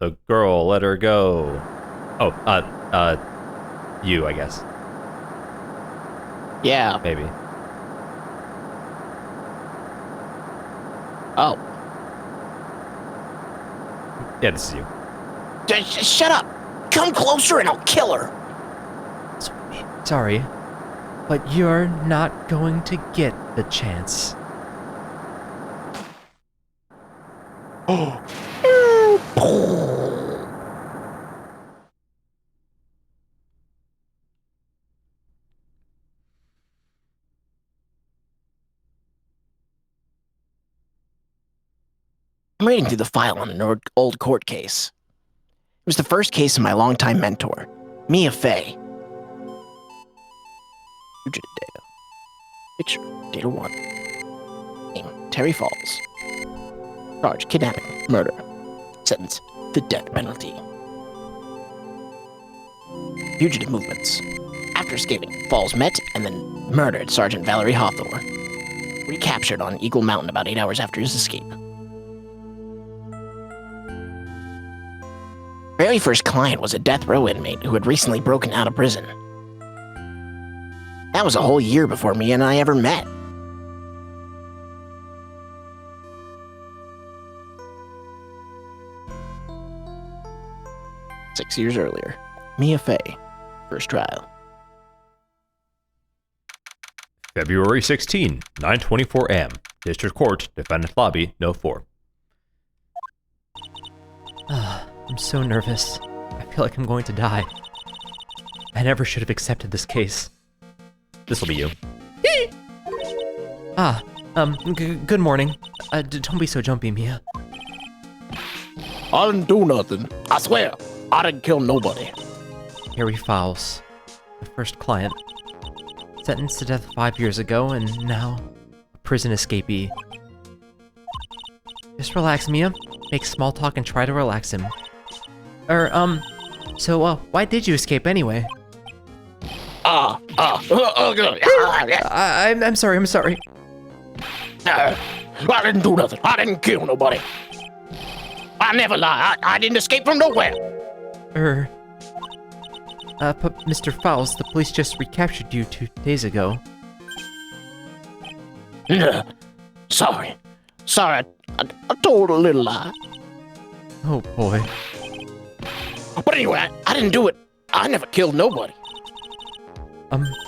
The girl, let her go. Oh, you, I guess. Yeah. Maybe. Oh. Yeah, this is you. Shut up! Come closer and I'll kill her! Sorry, but you're not going to get the chance. I'm reading through the file on an old court case. It was the first case of my longtime mentor, Mia Fey. Fugitive data. Picture, data 1. Name, Terry Falls. Charge, kidnapping, murder. Sentence, the death penalty. Fugitive movements. After escaping, Falls met and then murdered Sergeant Valerie Hawthorne. Recaptured on Eagle Mountain about 8 hours after his escape. Very first client was a death row inmate who had recently broken out of prison. That was a whole year before Mia and I ever met. Six years earlier, Mia Fey, first trial. February 16, 9:24 a.m. District Court, Defendant Lobby, No. 4. I'm so nervous. I feel like I'm going to die. I never should have accepted this case. This'll be you. Good morning. Don't be so jumpy, Mia. I didn't do nothing. I swear, I didn't kill nobody. Harry Fowles, the first client. Sentenced to death 5 years ago, and now a prison escapee. Just relax, Mia. Make small talk and try to relax him. Why did you escape anyway? I'm sorry. I didn't do nothing. I didn't kill nobody. I never lie. I didn't escape from nowhere. Mr. Fowles, the police just recaptured you 2 days ago. Sorry. I told a little lie. Oh boy. But anyway, I didn't do it. I never killed nobody.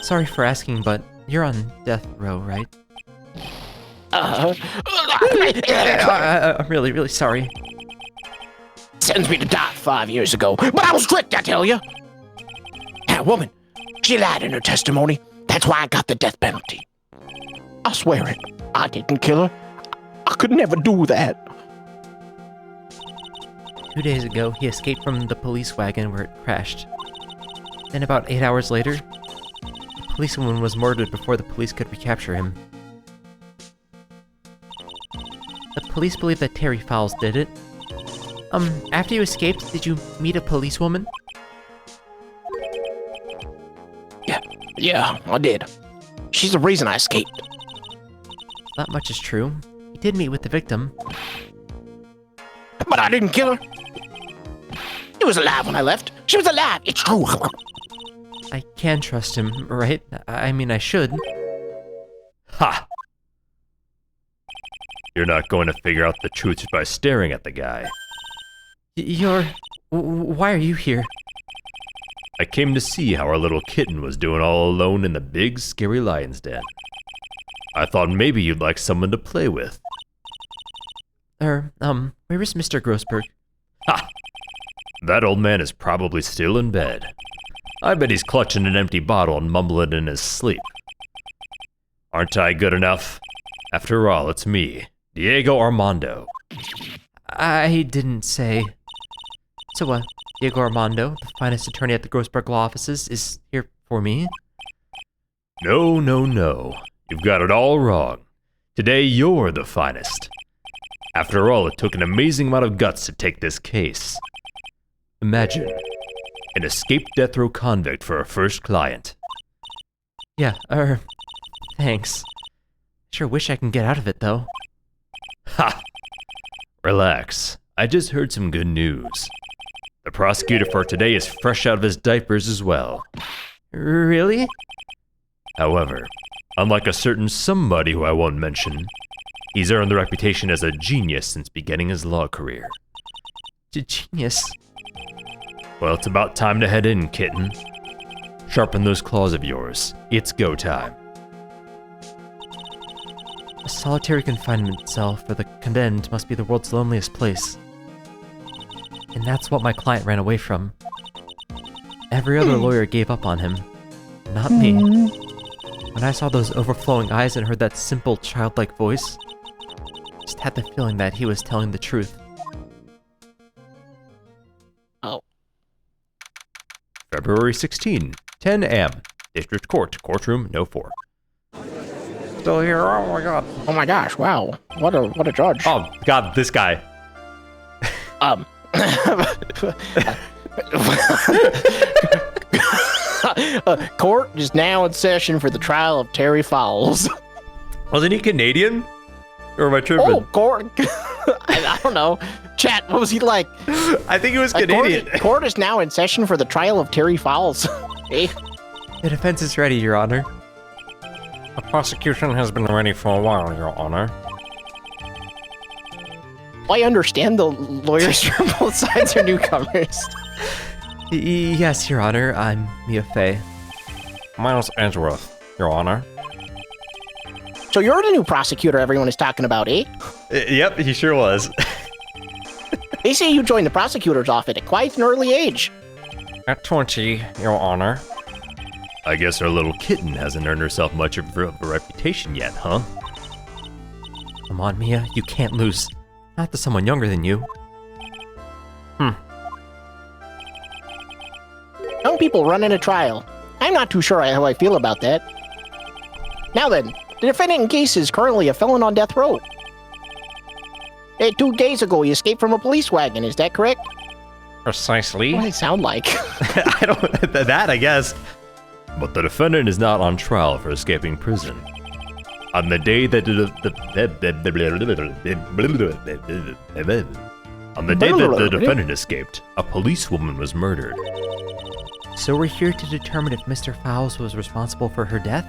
Sorry for asking, but you're on death row, right? I'm really, really sorry. Sentenced me to die 5 years ago, but I was tricked, I tell you. That woman, she lied in her testimony. That's why I got the death penalty. I swear it. I didn't kill her. I could never do that. 2 days ago, he escaped from the police wagon where it crashed. Then about 8 hours later, the policewoman was murdered before the police could recapture him. The police believe that Terry Fowles did it. After you escaped, did you meet a policewoman? Yeah, I did. She's the reason I escaped. Not much is true. He did meet with the victim. But I didn't kill her. She was alive when I left. She was alive. It's true. I can trust him, right? I mean, I should. Ha! You're not going to figure out the truth just by staring at the guy. Why are you here? I came to see how our little kitten was doing all alone in the big, scary lion's den. I thought maybe you'd like someone to play with. Where is Mr. Grossberg? Ha! That old man is probably still in bed. I bet he's clutching an empty bottle and mumbling in his sleep. Aren't I good enough? After all, it's me, Diego Armando. I didn't say. So, Diego Armando, the finest attorney at the Grossberg Law Offices, is here for me? No. You've got it all wrong. Today, you're the finest. After all, it took an amazing amount of guts to take this case. Imagine, an escaped death row convict for a first client. Yeah, thanks. Sure wish I can get out of it, though. Ha! Relax. I just heard some good news. The prosecutor for today is fresh out of his diapers as well. Really? However, unlike a certain somebody who I won't mention, he's earned the reputation as a genius since beginning his law career. Genius. Well, it's about time to head in, Kitten. Sharpen those claws of yours. It's go time. A solitary confinement cell for the condemned must be the world's loneliest place. And that's what my client ran away from. Every other lawyer gave up on him. Not me. When I saw those overflowing eyes and heard that simple, childlike voice, I just had the feeling that he was telling the truth. Oh. February 16, 10 a.m. District Court, courtroom no 4. Still here? Oh my god. Oh my gosh, wow. What a judge. Oh god, this guy. Court is now in session for the trial of Terry Fowles. Wasn't he Canadian? Or am I tripping? Oh, court. I don't know. Chat, what was he like? I think he was Canadian. Court is now in session for the trial of Terry Fowles. Hey. The defense is ready, Your Honor. The prosecution has been ready for a while, Your Honor. I understand the lawyers from both sides are newcomers. Yes, Your Honor. I'm Mia Fey. Miles Edgeworth, Your Honor. So you're the new prosecutor everyone is talking about, eh? Yep, he sure was. They say you joined the prosecutor's office at quite an early age. At 20, Your Honor. I guess our little Kitten hasn't earned herself much of a reputation yet, huh? Come on, Mia. You can't lose. Not to someone younger than you. Young people running a trial. I'm not too sure how I feel about that. Now then, the defendant in case is currently a felon on death row. 2 days ago, he escaped from a police wagon. Is that correct? Precisely. What does it sound like? I don't... that, I guess. But the defendant is not on trial for escaping prison. On the day that the defendant escaped, a policewoman was murdered. So we're here to determine if Mr. Fowles was responsible for her death?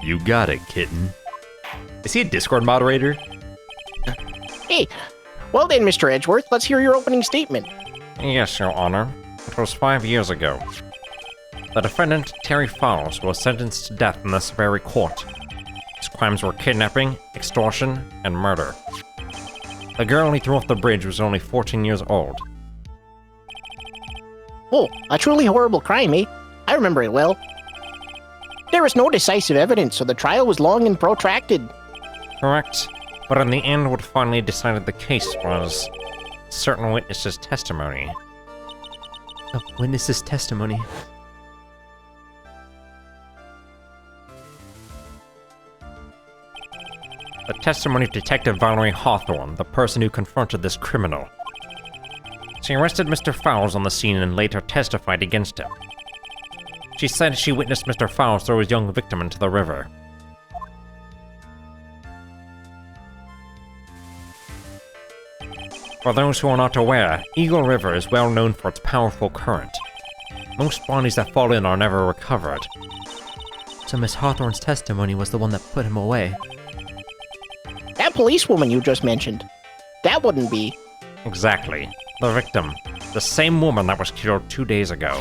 You got it, Kitten. Is he a Discord moderator? Hey, well then, Mr. Edgeworth, let's hear your opening statement. Yes, Your Honor. It was 5 years ago. The defendant, Terry Fowles, was sentenced to death in this very court. His crimes were kidnapping, extortion, and murder. The girl he threw off the bridge was only 14 years old. Oh, a truly horrible crime, eh? I remember it well. There was no decisive evidence, so the trial was long and protracted. Correct. But in the end, what finally decided the case was certain witnesses' testimony. A witness's testimony. The testimony of Detective Valerie Hawthorne, the person who confronted this criminal. She arrested Mr. Fowles on the scene and later testified against him. She said she witnessed Mr. Fowles throw his young victim into the river. For those who are not aware, Eagle River is well known for its powerful current. Most bodies that fall in are never recovered. So Miss Hawthorne's testimony was the one that put him away. That policewoman you just mentioned, that wouldn't be. Exactly. The victim. The same woman that was killed 2 days ago.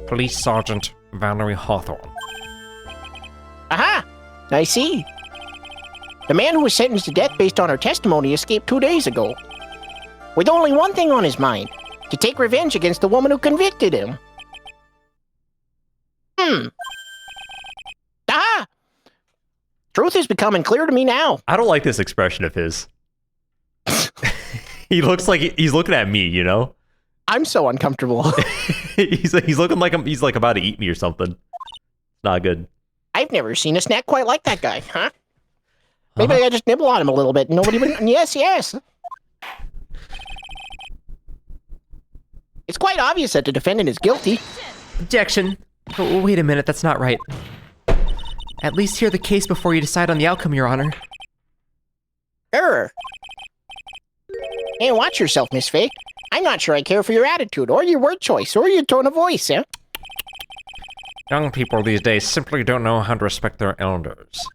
Police Sergeant Valerie Hawthorne. Aha! I see. The man who was sentenced to death based on her testimony escaped 2 days ago. With only one thing on his mind, to take revenge against the woman who convicted him. Aha! Truth is becoming clear to me now. I don't like this expression of his. He looks like he's looking at me, you know? I'm so uncomfortable. he's looking like he's like about to eat me or something. Not good. I've never seen a snack quite like that guy, huh? Maybe I just nibble on him a little bit. Nobody would... Yes, yes. It's quite obvious that the defendant is guilty. Objection! Oh, wait a minute, that's not right. At least hear the case before you decide on the outcome, Your Honor. Error. Hey, watch yourself, Miss Faye. I'm not sure I care for your attitude, or your word choice, or your tone of voice, eh? Young people these days simply don't know how to respect their elders.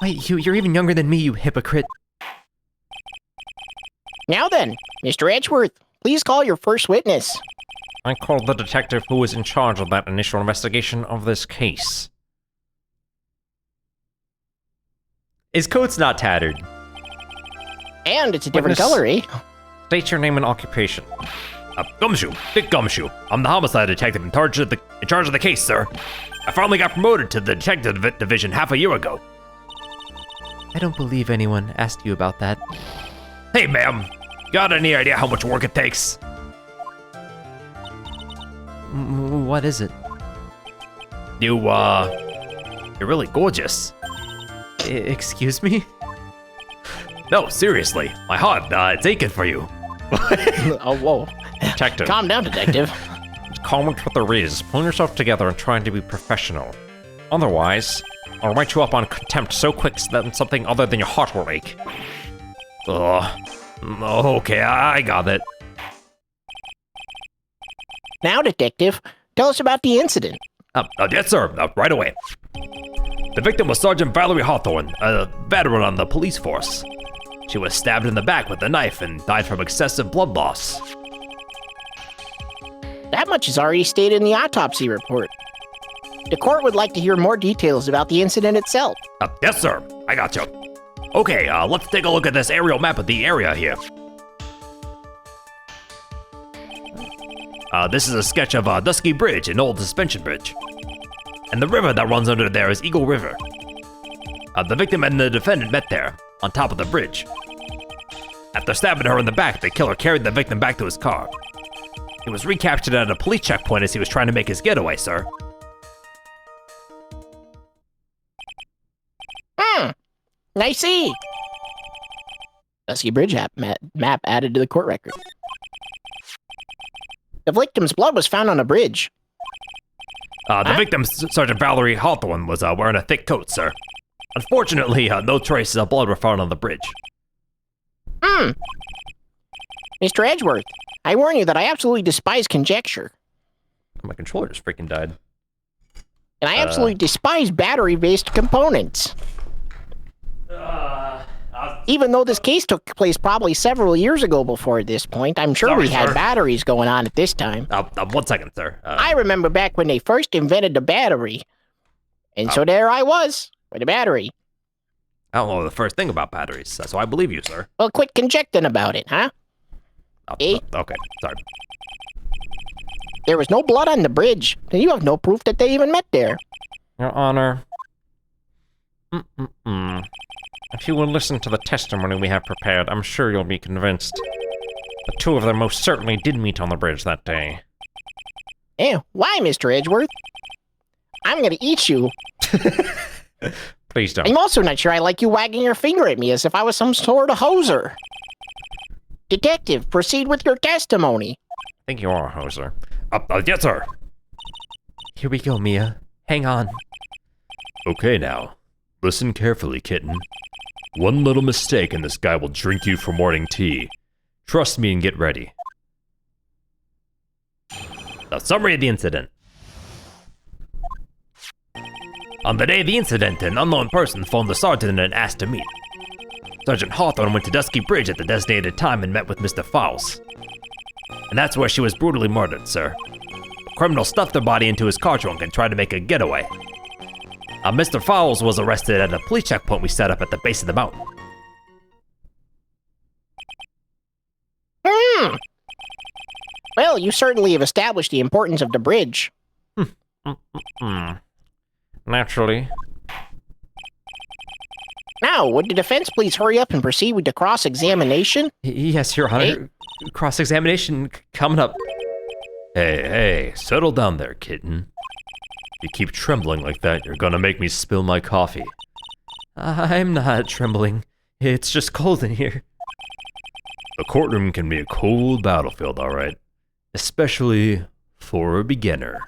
Wait, you're even younger than me, you hypocrite. Now then, Mr. Edgeworth, please call your first witness. I called the detective who was in charge of that initial investigation of this case. His coat's not tattered. And it's a different Witness. color, eh? State your name and occupation. Gumshoe, Dick Gumshoe. I'm the homicide detective in charge of the case, sir. I finally got promoted to the detective division half a year ago. I don't believe anyone asked you about that. Hey, ma'am. Got any idea how much work it takes? What is it? You're really gorgeous. Excuse me? No, seriously. My heart, it's aching for you. Oh, whoa. Detective, Calm down, detective. call it what there is. Pull yourself together and try to be professional. Otherwise, I'll write you up on contempt so quick that something other than your heart will ache. Okay, I got it. Now, detective, tell us about the incident. Yes, sir. Right away. The victim was Sergeant Valerie Hawthorne, a veteran on the police force. She was stabbed in the back with a knife and died from excessive blood loss. That much is already stated in the autopsy report. The court would like to hear more details about the incident itself. Yes, sir. I got you. Okay, let's take a look at this aerial map of the area here. This is a sketch of Dusky Bridge, an old suspension bridge. And the river that runs under there is Eagle River. The victim and the defendant met there, on top of the bridge. After stabbing her in the back, the killer carried the victim back to his car. He was recaptured at a police checkpoint as he was trying to make his getaway, sir. I see. Dusky Bridge map added to the court record. The victim's blood was found on a bridge. The victim, Sergeant Valerie Hawthorne, was wearing a thick coat, sir. Unfortunately, no traces of blood were found on the bridge. Mr. Edgeworth, I warn you that I absolutely despise conjecture. My controller just freaking died. And I absolutely despise battery-based components. Even though this case took place probably several years ago before this point, I'm sure Sorry, we had sir. batteries going on at this time. 1 second, sir. I remember back when they first invented the battery. And so there I was, with a battery. I don't know the first thing about batteries, so I believe you, sir. Well, quit conjecting about it, huh? Eh? Okay, sorry. There was no blood on the bridge, and you have no proof that they even met there. Your Honor. If you will listen to the testimony we have prepared, I'm sure you'll be convinced. The two of them most certainly did meet on the bridge that day. Why, Mr. Edgeworth? I'm gonna eat you. Please don't. I'm also not sure I like you wagging your finger at me as if I was some sort of hoser. Detective, proceed with your testimony. I think you are a hoser. Yes, sir. Here we go, Mia. Hang on. Okay, now. Listen carefully, Kitten. One little mistake and this guy will drink you for morning tea. Trust me and get ready. The summary of the incident. On the day of the incident, an unknown person phoned the sergeant and asked to meet. Sergeant Hawthorne went to Dusky Bridge at the designated time and met with Mr. Fowles. And that's where she was brutally murdered, sir. The criminal stuffed her body into his car trunk and tried to make a getaway. Mr. Fowles was arrested at a police checkpoint we set up at the base of the mountain. Well, you certainly have established the importance of the bridge. Naturally. Now, would the defense please hurry up and proceed with the cross-examination? Yes, Your Honor. Cross-examination coming up. Hey, settle down there, Kitten. If you keep trembling like that, you're gonna make me spill my coffee. I'm not trembling. It's just cold in here. The courtroom can be a cold battlefield, alright? Especially for a beginner.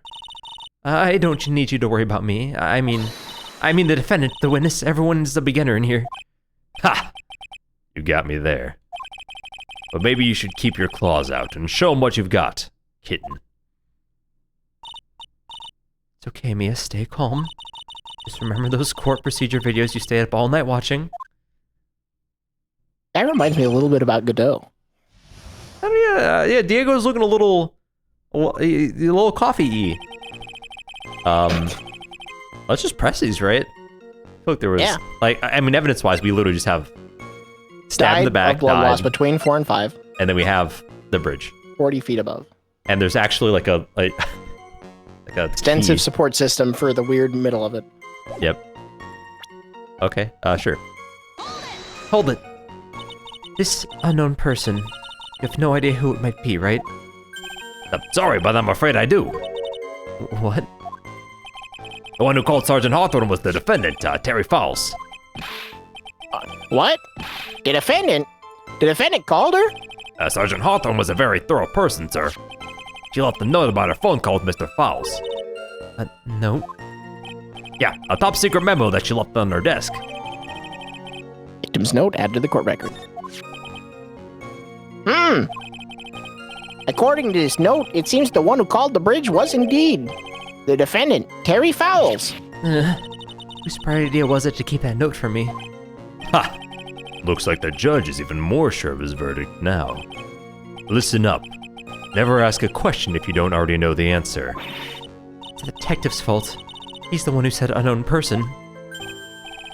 I don't need you to worry about me. I mean the defendant, the witness, everyone's a beginner in here. Ha! You got me there. But maybe you should keep your claws out and show 'em what you've got, Kitten. It's okay, Mia. Stay calm. Just remember those court procedure videos you stayed up all night watching. That reminds me a little bit about Godot. Oh, yeah, Diego's looking a little coffee-y. Let's just press these, right? Look, there was, Yeah. like, I mean, evidence-wise, we literally just have stab in the back, of blood loss died, between 4 and 5, and then we have the bridge. 40 feet above. And there's actually like a Extensive key. support system for the weird middle of it. Yep. Okay, sure. Hold it. This unknown person, you have no idea who it might be, right? Sorry, but I'm afraid I do. What? The one who called Sergeant Hawthorne was the defendant, Terry Fowles. What? The defendant? The defendant called her? Sergeant Hawthorne was a very thorough person, sir. She left a note about her phone call with Mr. Fowles. No. Yeah, a top secret memo that she left on her desk. Victim's note added to the court record. According to this note, it seems the one who called the bridge was indeed the defendant, Terry Fowles. Whose bright idea was it to keep that note from me? Ha! Looks like the judge is even more sure of his verdict now. Listen up. Never ask a question if you don't already know the answer. It's the detective's fault. He's the one who said unknown person.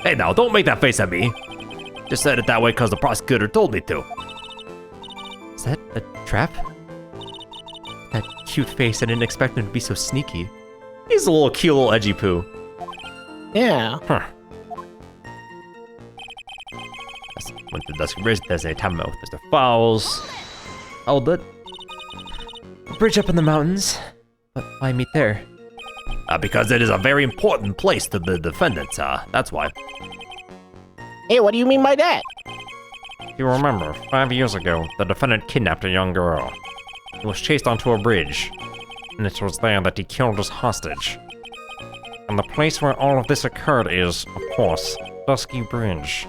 Hey now, don't make that face at me. Just said it that way because the prosecutor told me to. Is that a trap? That cute face, I didn't expect him to be so sneaky. He's a little cute little edgy poo. Yeah. Huh. Went to the Dusky Bridge, there's a time with Mr. Fowles. Hold it. A bridge up in the mountains. But why meet there? Because it is a very important place to the defendant, that's why. Hey, what do you mean by that? You remember, 5 years ago, the defendant kidnapped a young girl. He was chased onto a bridge, and it was there that he killed his hostage. And the place where all of this occurred is, of course, Dusky Bridge.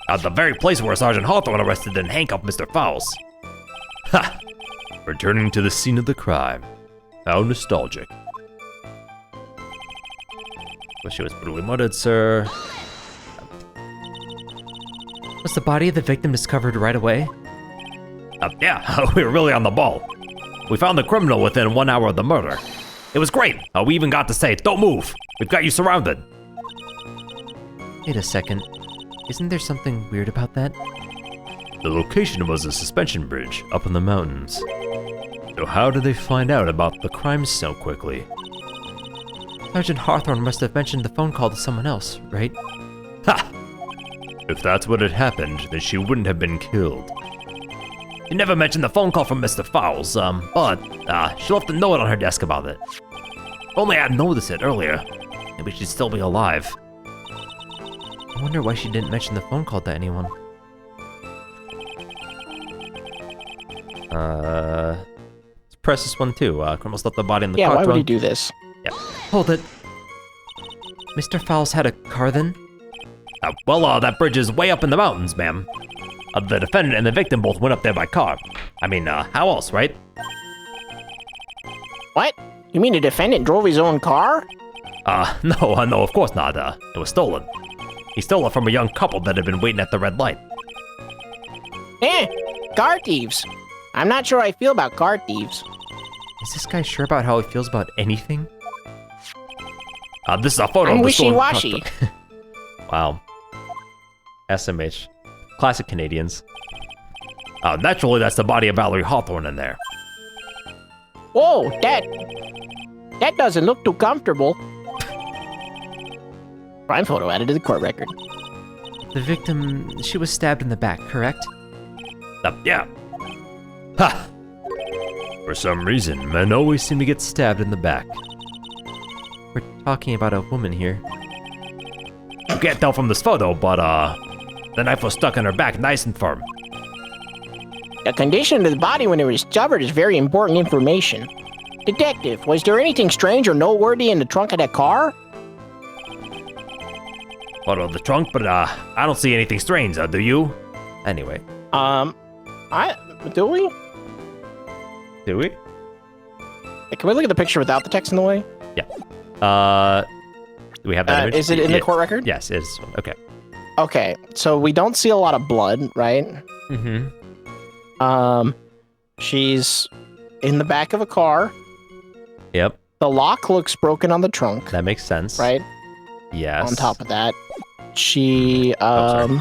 At the very place where Sergeant Hawthorne arrested and handcuffed Mr. Fowles. Ha! Returning to the scene of the crime. How nostalgic. Well, she was brutally murdered, sir. Was the body of the victim discovered right away? Yeah, we were really on the ball. We found the criminal within 1 hour of the murder. It was great. We even got to say, don't move. We've got you surrounded. Wait a second. Isn't there something weird about that? The location was a suspension bridge up in the mountains. So how did they find out about the crime so quickly? Sergeant Hawthorne must have mentioned the phone call to someone else, right? Ha! If that's what had happened, then she wouldn't have been killed. She never mentioned the phone call from Mr. Fowles, but she left a note on her desk about it. If only I'd noticed it earlier, maybe she'd still be alive. I wonder why she didn't mention the phone call to anyone. Let's press this one too. Criminals left the body in the Yeah, car why would he trunk. do this? Hold it. Mr. Fowles had a car then? That bridge is way up in the mountains, ma'am. The defendant and the victim both went up there by car. I mean, how else, right? What? You mean the defendant drove his own car? No, of course not. It was stolen. He stole it from a young couple that had been waiting at the red light. Car thieves. I'm not sure I feel about car thieves. Is this guy sure about how he feels about anything? This is a photo I'm of the stolen car wishy-washy. truck. Wow. SMH. Classic Canadians. Naturally, that's the body of Valerie Hawthorne in there. Whoa, that doesn't look too comfortable. Crime photo added to the court record. The victim, she was stabbed in the back, correct? Yeah. Ha! For some reason, men always seem to get stabbed in the back. We're talking about a woman here. You can't tell from this photo, but, the knife was stuck in her back nice and firm. The condition of the body when it was discovered is very important information. Detective, was there anything strange or noteworthy in the trunk of that car? Photo of the trunk, but, I don't see anything strange, do you? Anyway, Do we? do we? Can we look at the picture without the text in the way? Do we have that image? Is it in the court record? Yes, it is. Okay. Okay, so we don't see a lot of blood, right? Mm-hmm. She's in the back of a car. Yep, The lock looks broken on the trunk, that makes sense. right? Yes. On top of that, she sorry.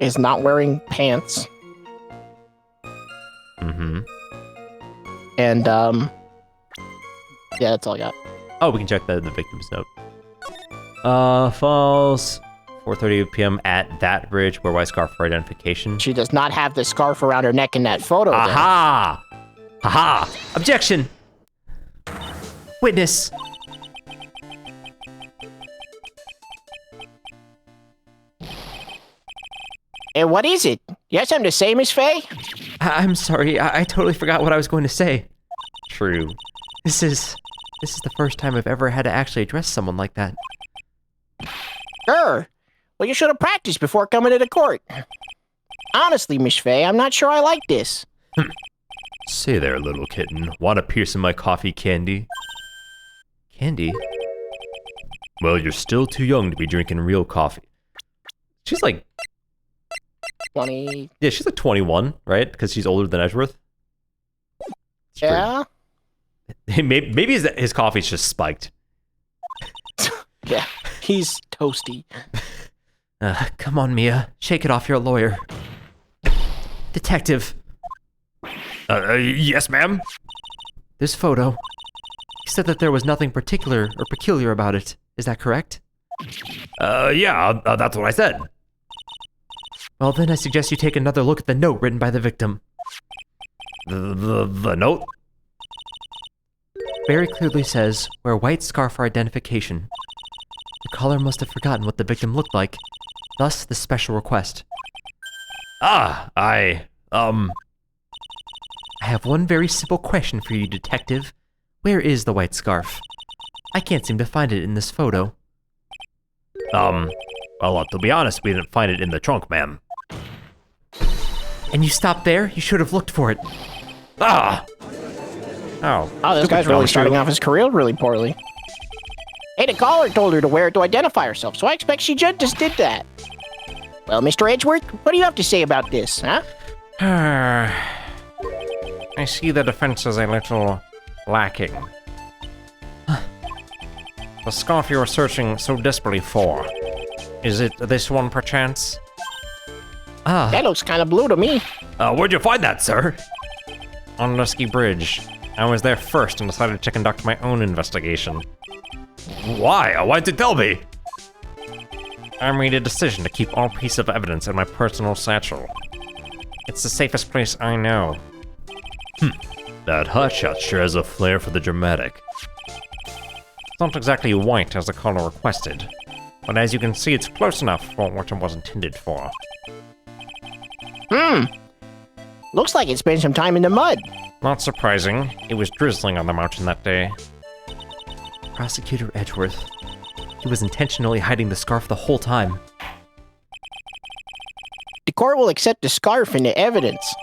is not wearing pants, Mm-hmm. and yeah, that's all I got. Oh, we can check the victim's note. Falls 4:30 p.m. at that bridge where white scarf for identification. She does not have the scarf around her neck in that photo. then. Aha! Aha! Objection! Witness! And what is it? You have something to say, Miss Faye? I'm sorry, I totally forgot what I was going to say. True. This is the first time I've ever had to actually address someone like that. Well, you should have practiced before coming to the court. Honestly, Miss Faye, I'm not sure I like this. Say there, little kitten. Want a piece of my coffee candy? Candy? Well, you're still too young to be drinking real coffee. She's like, 20. yeah, she's like 21, right? Because she's older than Edgeworth. It's true. Yeah? Maybe his coffee's just spiked. Yeah, he's toasty. Come on, Mia. Shake it off, you're a lawyer. Detective, Yes, ma'am? this photo. You said that there was nothing particular or peculiar about it. Is that correct? Yeah, that's what I said. Well, then I suggest you take another look at the note written by the victim. The note? Very clearly says, wear white scarf for identification. The caller must have forgotten what the victim looked like. Thus, the special request. I have one very simple question for you, detective. Where is the white scarf? I can't seem to find it in this photo. Well, to be honest, we didn't find it in the trunk, ma'am. And you stopped there? You should have looked for it. Ah! Oh, Oh, this guy's really starting off his career really poorly. Hey, the caller told her to wear it to identify herself, so I expect she just did that. Well, Mr. Edgeworth, what do you have to say about this, huh? I see the defense is a little lacking. The scarf you were searching so desperately for. Is it this one, perchance? That looks kind of blue to me. Where'd you find that, sir? On Dusky Bridge. I was there first and decided to conduct my own investigation. Why? Why'd you tell me? I made a decision to keep all pieces of evidence in my personal satchel. It's the safest place I know. That hotshot sure has a flair for the dramatic. It's not exactly white as the caller requested, but as you can see, it's close enough for what it was intended for. Looks like it spent some time in the mud. Not surprising, it was drizzling on the mountain that day. Prosecutor Edgeworth. He was intentionally hiding the scarf the whole time. The court will accept the scarf into evidence.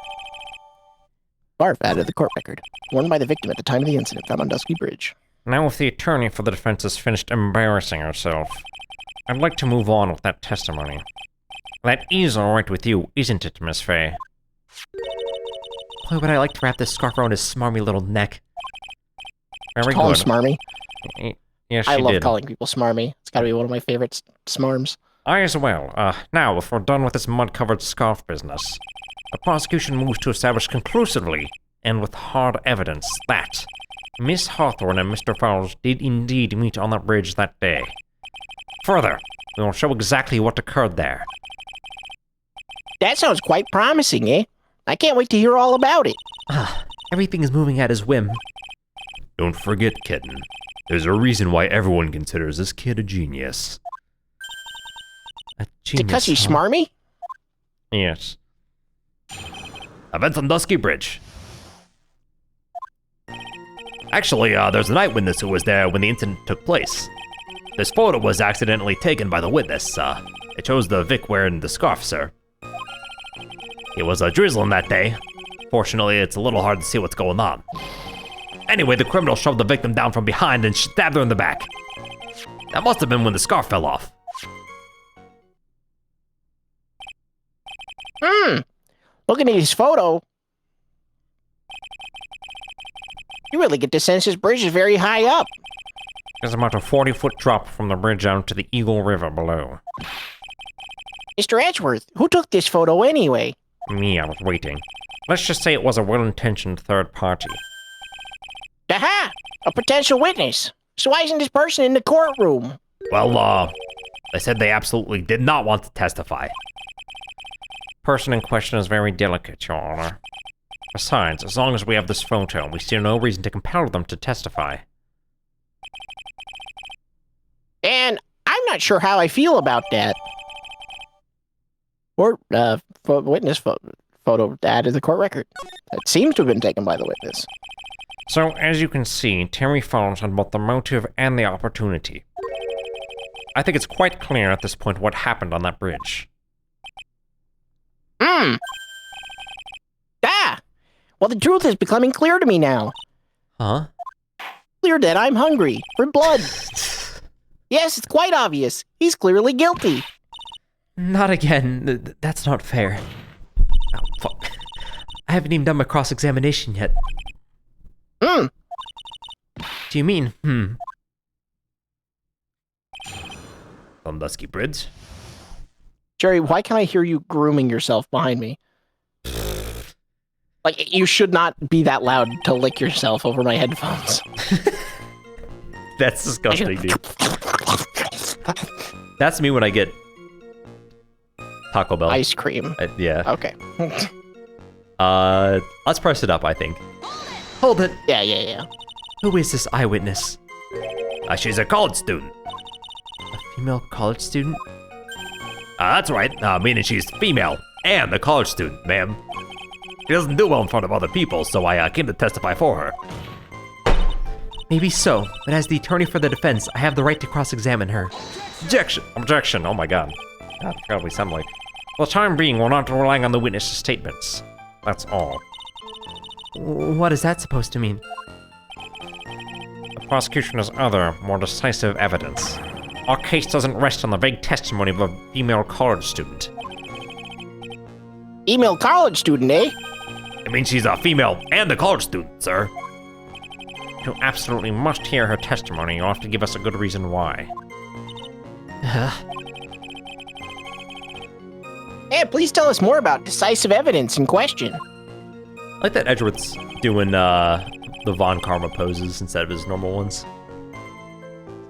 Scarf added to the court record. Worn by the victim at the time of the incident found on Dusky Bridge. Now if the attorney for the defense has finished embarrassing herself, I'd like to move on with that testimony. That is alright with you, isn't it, Miss Faye? Boy, would I like to wrap this scarf around his smarmy little neck. Very Call him good. smarmy. Yes, I she love did. calling people smarmy. It's gotta be one of my favorite smarms. I as well. Now, if we're done with this mud-covered scarf business, the prosecution moves to establish conclusively, and with hard evidence, that Miss Hawthorne and Mr. Fowles did indeed meet on that bridge that day. Further, we will show exactly what occurred there. That sounds quite promising, eh? I can't wait to hear all about it. Everything is moving at his whim. Don't forget, Kitten. There's a reason why everyone considers this kid a genius. A genius, Because he's huh? smarmy? Yes. Events on Dusky Bridge. Actually, there's an eyewitness who was there when the incident took place. This photo was accidentally taken by the witness. It shows the Vic wearing the scarf, sir. It was drizzling that day. Fortunately, it's a little hard to see what's going on. Anyway, the criminal shoved the victim down from behind and stabbed her in the back. That must have been when the scarf fell off. Looking at his photo, you really get the sense this bridge is very high up. There's about a 40-foot drop from the bridge out to the Eagle River below. Mr. Edgeworth, who took this photo anyway? Me, I was waiting. Let's just say it was a well-intentioned third party. Aha! A potential witness. So why isn't this person in the courtroom? Well, they said they absolutely did not want to testify. Person in question is very delicate, Your Honor. Besides, as long as we have this photo, we see no reason to compel them to testify. And I'm not sure how I feel about that. Or, witness photo added to the court record. It seems to have been taken by the witness. So, as you can see, Terry Falls had both the motive and the opportunity. I think it's quite clear at this point what happened on that bridge. Well, the truth is becoming clear to me now. Huh? Clear that I'm hungry for blood. Yes, it's quite obvious. He's clearly guilty. Not again. That's not fair. Oh, fuck. I haven't even done my cross-examination yet. Do you mean, Sandusky Bridge? Jerry, why can't I hear you grooming yourself behind me? Like, you should not be that loud to lick yourself over my headphones. That's disgusting, dude. That's me when I get Taco Bell. Ice cream. Yeah. Okay. Let's press it up, I think. Hold it. Yeah. Who is this eyewitness? She's a college student. A female college student? That's right, meaning she's female and a college student, ma'am. She doesn't do well in front of other people, so I came to testify for her. Maybe so, but as the attorney for the defense, I have the right to cross-examine her. Objection! Objection, oh my god. God, I forgot what we sound like. For the time being, we're not relying on the witness's statements. That's all. What is that supposed to mean? The prosecution has other, more decisive evidence. Our case doesn't rest on the vague testimony of a female college student. Female college student, eh? I mean, she's a female and a college student, sir. You absolutely must hear her testimony. You'll have to give us a good reason why. Hey, please tell us more about decisive evidence in question. I like that Edgeworth's doing the Von Karma poses instead of his normal ones.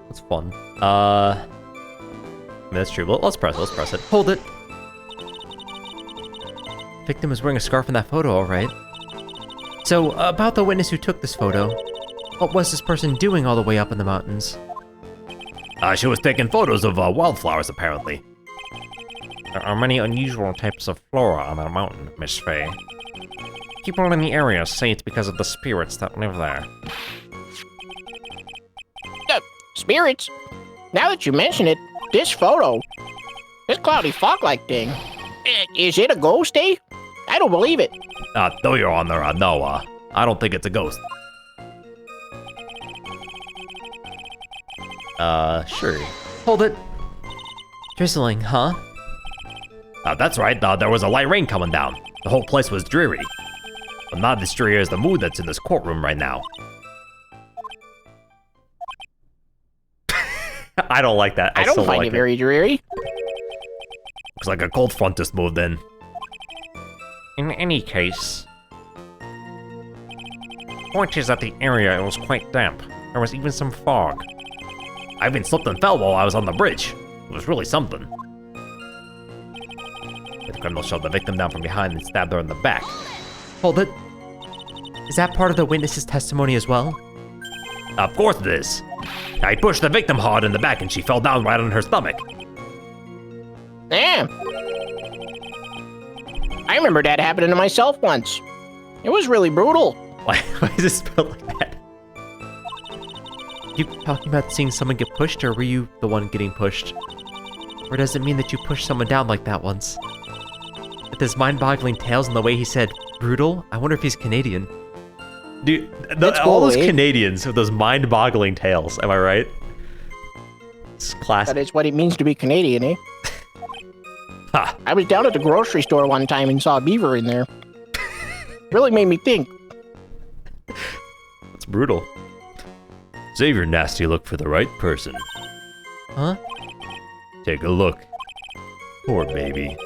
That's fun. I mean, that's true. Let's press it. Hold it. Victim is wearing a scarf in that photo, all right. So, about the witness who took this photo, what was this person doing all the way up in the mountains? She was taking photos of wildflowers, apparently. There are many unusual types of flora on that mountain, Miss Faye. People in the area say it's because of the spirits that live there. Spirits? Now that you mention it, this photo, this cloudy fog-like thing, is it a ghost, eh? I don't believe it. No, Your Honor, no, I don't think it's a ghost. Sure. Hold it. Drizzling, huh? That's right, there was a light rain coming down. The whole place was dreary. But not as dreary as the mood that's in this courtroom right now. I don't like that. I don't find it very dreary. Looks like a cold front just moved in. In any case, the point is that the area was quite damp. There was even some fog. I even slipped and fell while I was on the bridge. It was really something. The criminal shoved the victim down from behind and stabbed her in the back. Hold it. Is that part of the witness's testimony as well? Of course it is. I pushed the victim hard in the back and she fell down right on her stomach. Yeah. I remember that happening to myself once. It was really brutal. Why is it spelled like that? You talking about seeing someone get pushed, or were you the one getting pushed? Or does it mean that you pushed someone down like that once? With his mind-boggling tales and the way he said brutal, I wonder if he's Canadian. Dude, That's all those cool, eh? Canadians with those mind-boggling tales, am I right? It's classic. That is what it means to be Canadian, eh? Ha! I was down at the grocery store one time and saw a beaver in there. Really made me think. That's brutal. Save your nasty look for the right person. Huh? Take a look. Poor baby.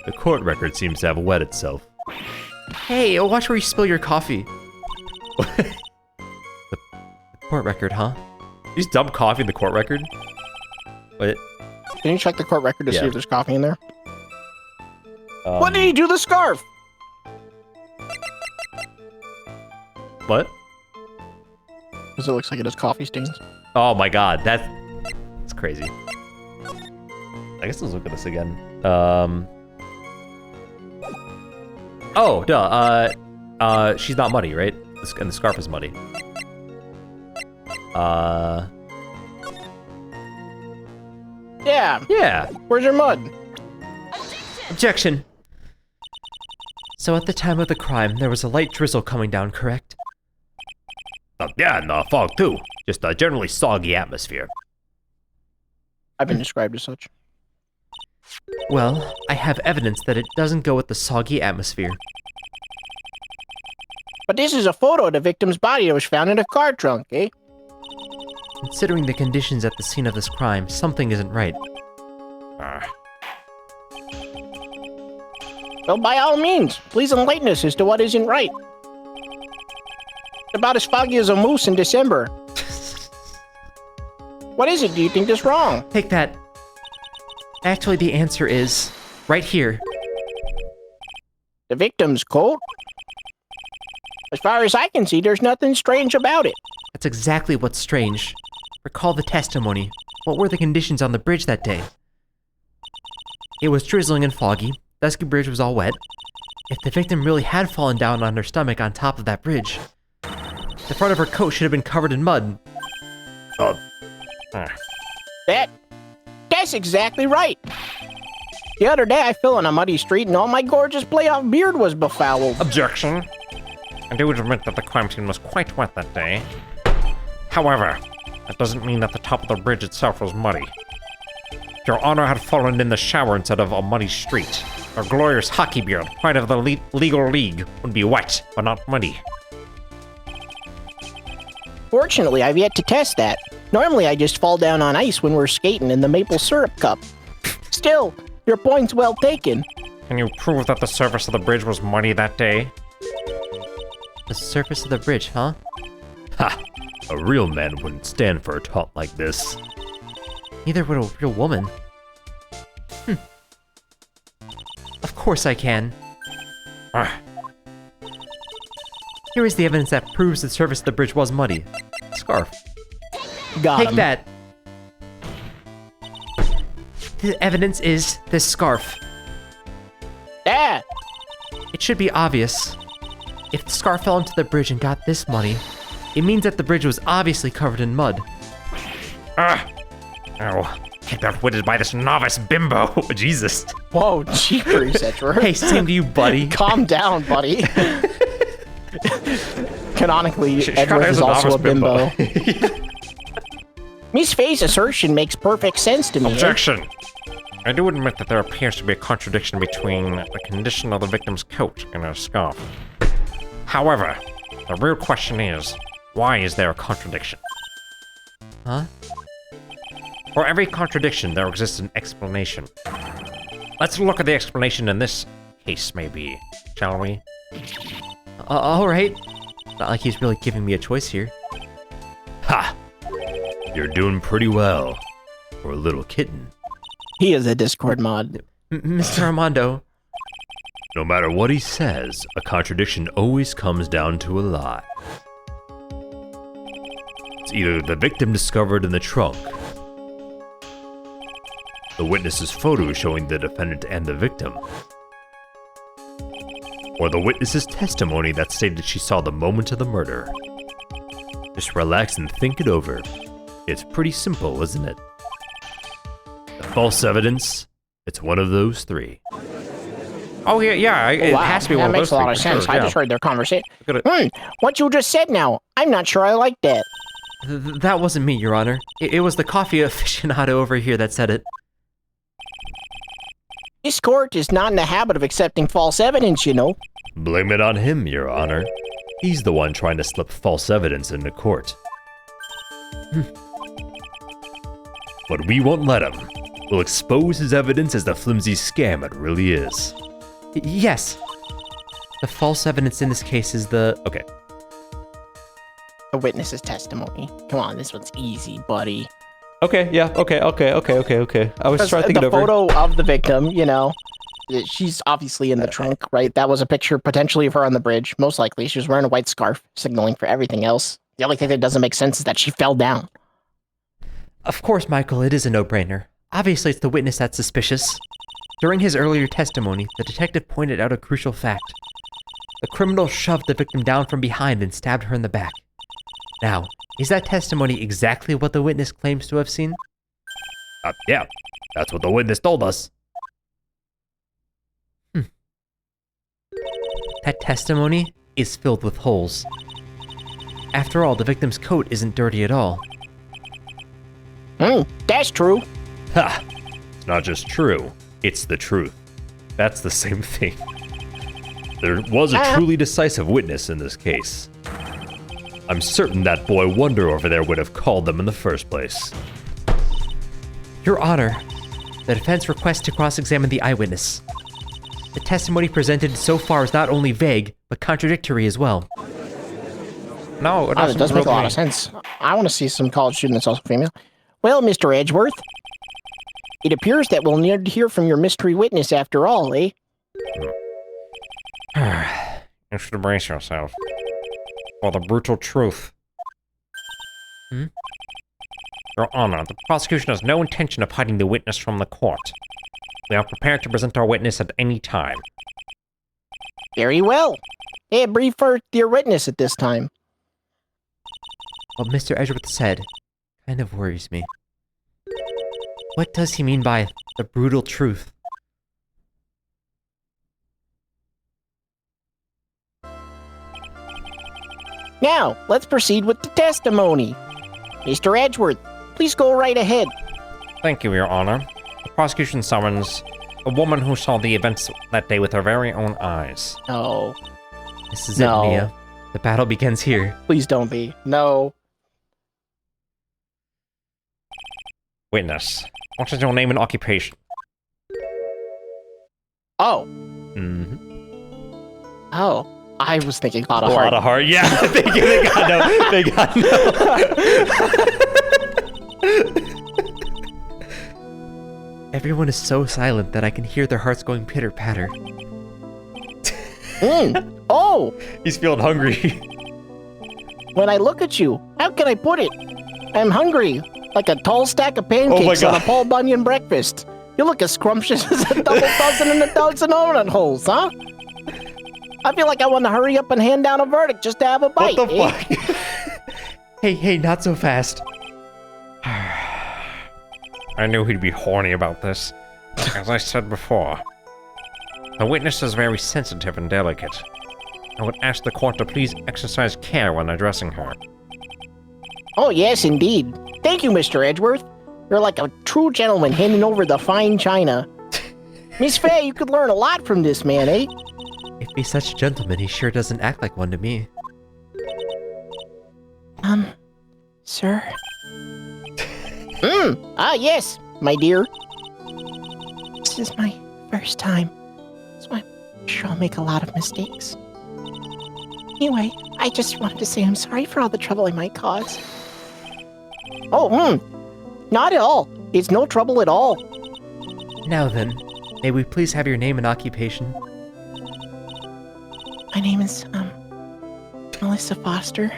The court record seems to have wet itself. Hey, watch where you spill your coffee. the court record, huh? You just dump coffee in the court record? What? Can you check the court record to see Yeah. if there's coffee in there? What did he do to the scarf? What? Because it looks like it has coffee stains. Oh my god, that's crazy. I guess let's look at this again. Oh, duh, she's not muddy, right? And the scarf is muddy. Yeah, Yeah. where's your mud? Objection! So at the time of the crime, there was a light drizzle coming down, correct? Yeah, and fog too. Just a generally soggy atmosphere. I've been described as such. Well, I have evidence that it doesn't go with the soggy atmosphere. But this is a photo of the victim's body that was found in a car trunk, eh? Considering the conditions at the scene of this crime, something isn't right. Well, by all means, please enlighten us as to what isn't right. It's about as foggy as a moose in December. What is it? Do you think is wrong? Take that. Actually, the answer is right here. The victim's coat? As far as I can see, there's nothing strange about it. That's exactly what's strange. Recall the testimony. What were the conditions on the bridge that day? It was drizzling and foggy. Dusky Bridge was all wet. If the victim really had fallen down on her stomach on top of that bridge, the front of her coat should have been covered in mud. That's exactly right. The other day I fell on a muddy street and all my gorgeous playoff beard was befouled. Objection. I do admit that the crime scene was quite wet that day. However, that doesn't mean that the top of the bridge itself was muddy. If Your Honor had fallen in the shower instead of a muddy street, our glorious hockey beard, part of the legal league, would be wet, but not muddy. Fortunately, I've yet to test that. Normally I just fall down on ice when we're skating in the maple syrup cup. Still, your point's well taken. Can you prove that the surface of the bridge was muddy that day? The surface of the bridge, huh? Ha! A real man wouldn't stand for a taunt like this. Neither would a real woman. Of course I can. Ah, Here is the evidence that proves the surface of the bridge was muddy. Scarf. Got Take him. that. The evidence is this scarf. Dad, It should be obvious. If the scarf fell into the bridge and got this muddy, it means that the bridge was obviously covered in mud. oh, can't be outwitted by this novice bimbo. Oh, Jesus. whoa, jeepers, Edward. Hey, same to you, buddy. Calm down, buddy. Canonically, Edward is is a also a novice bimbo. Miss Faye's assertion makes perfect sense to me. Objection! I do admit that there appears to be a contradiction between the condition of the victim's coat and her scarf. However, the real question is, why is there a contradiction? Huh? For every contradiction, there exists an explanation. Let's look at the explanation in this case, maybe, shall we? Alright. Not like he's really giving me a choice here. Ha! You're doing pretty well. For a little kitten. He is a Discord mod. Mr. Armando, No matter what he says, a contradiction always comes down to a lie. It's either the victim discovered in the trunk, the witness's photo showing the defendant and the victim, or the witness's testimony that stated she saw the moment of the murder. Just relax and think it over. It's pretty simple, isn't it? The false evidence, it's one of those three. Oh, yeah, it Wow, has to be that one of makes those a lot three, of for sense. sure, I yeah. just heard their conversation. Look at it. What you just said now, I'm not sure I like that. That wasn't me, Your Honor. It was the coffee aficionado over here that said it. This court is not in the habit of accepting false evidence, you know. Blame it on him, Your Honor. He's the one trying to slip false evidence into court. But we won't let him. We'll expose his evidence as the flimsy scam it really is. Yes. The false evidence in this case is the... Okay, A witness's testimony. Come on, this one's easy, buddy. Okay, yeah, okay. I was trying to think it The over. photo of the victim, you know, she's obviously in the trunk, right? That was a picture potentially of her on the bridge. Most likely, she was wearing a white scarf, signaling for everything else. The only thing that doesn't make sense is that she fell down. Of course, Michael, it is a no-brainer. Obviously, it's the witness that's suspicious. During his earlier testimony, the detective pointed out a crucial fact. The criminal shoved the victim down from behind and stabbed her in the back. Now, is that testimony exactly what the witness claims to have seen? yeah, that's what the witness told us. That testimony is filled with holes. After all, the victim's coat isn't dirty at all. That's true. Ha! It's not just true, it's the truth. That's the same thing. There was a truly decisive witness in this case. I'm certain that boy Wonder over there would have called them in the first place. Your Honor, the defense requests to cross-examine the eyewitness. The testimony presented so far is not only vague, but contradictory as well. No, it Oh, it does make a lot really- of sense. I want to see some college student that's also female. Well, Mr. Edgeworth, it appears that we'll need to hear from your mystery witness after all, eh? You should brace yourself. For the brutal truth. Your Honor, the prosecution has no intention of hiding the witness from the court. We are prepared to present our witness at any time. Very well. Brief for your witness at this time. What Mr. Edgeworth said kind of worries me. What does he mean by the brutal truth? Now, let's proceed with the testimony. Mr. Edgeworth, please go right ahead. Thank you, Your Honor. The prosecution summons a woman who saw the events that day with her very own eyes. No, This is No. it, Mia. The battle begins here. please don't be. No. Witness, what is your name and occupation? Oh, Mm-hmm. oh. I was thinking a lot A of lot heart. of heart, yeah. they got no. They got no. Everyone is so silent that I can hear their hearts going pitter-patter. Oh, He's feeling hungry. when I look at you, how can I put it? I'm hungry, like a tall stack of pancakes on a God. Paul Bunyan breakfast. You look as scrumptious as a double dozen and a dozen donut holes, huh? I feel like I want to hurry up and hand down a verdict just to have a bite. What the eh? fuck? Hey, not so fast. I knew he'd be horny about this. As I said before, the witness is very sensitive and delicate. I would ask the court to please exercise care when addressing her. Oh, yes, indeed. Thank you, Mr. Edgeworth. You're like a true gentleman handing over the fine china. Miss Fay, you could learn a lot from this man, eh? If he's such a gentleman, he sure doesn't act like one to me. Sir? Yes, my dear. This is my first time, so I'm sure I'll make a lot of mistakes. Anyway, I just wanted to say I'm sorry for all the trouble I might cause. Oh, not at all. It's no trouble at all. Now then, may we please have your name and occupation? My name is, Melissa Foster.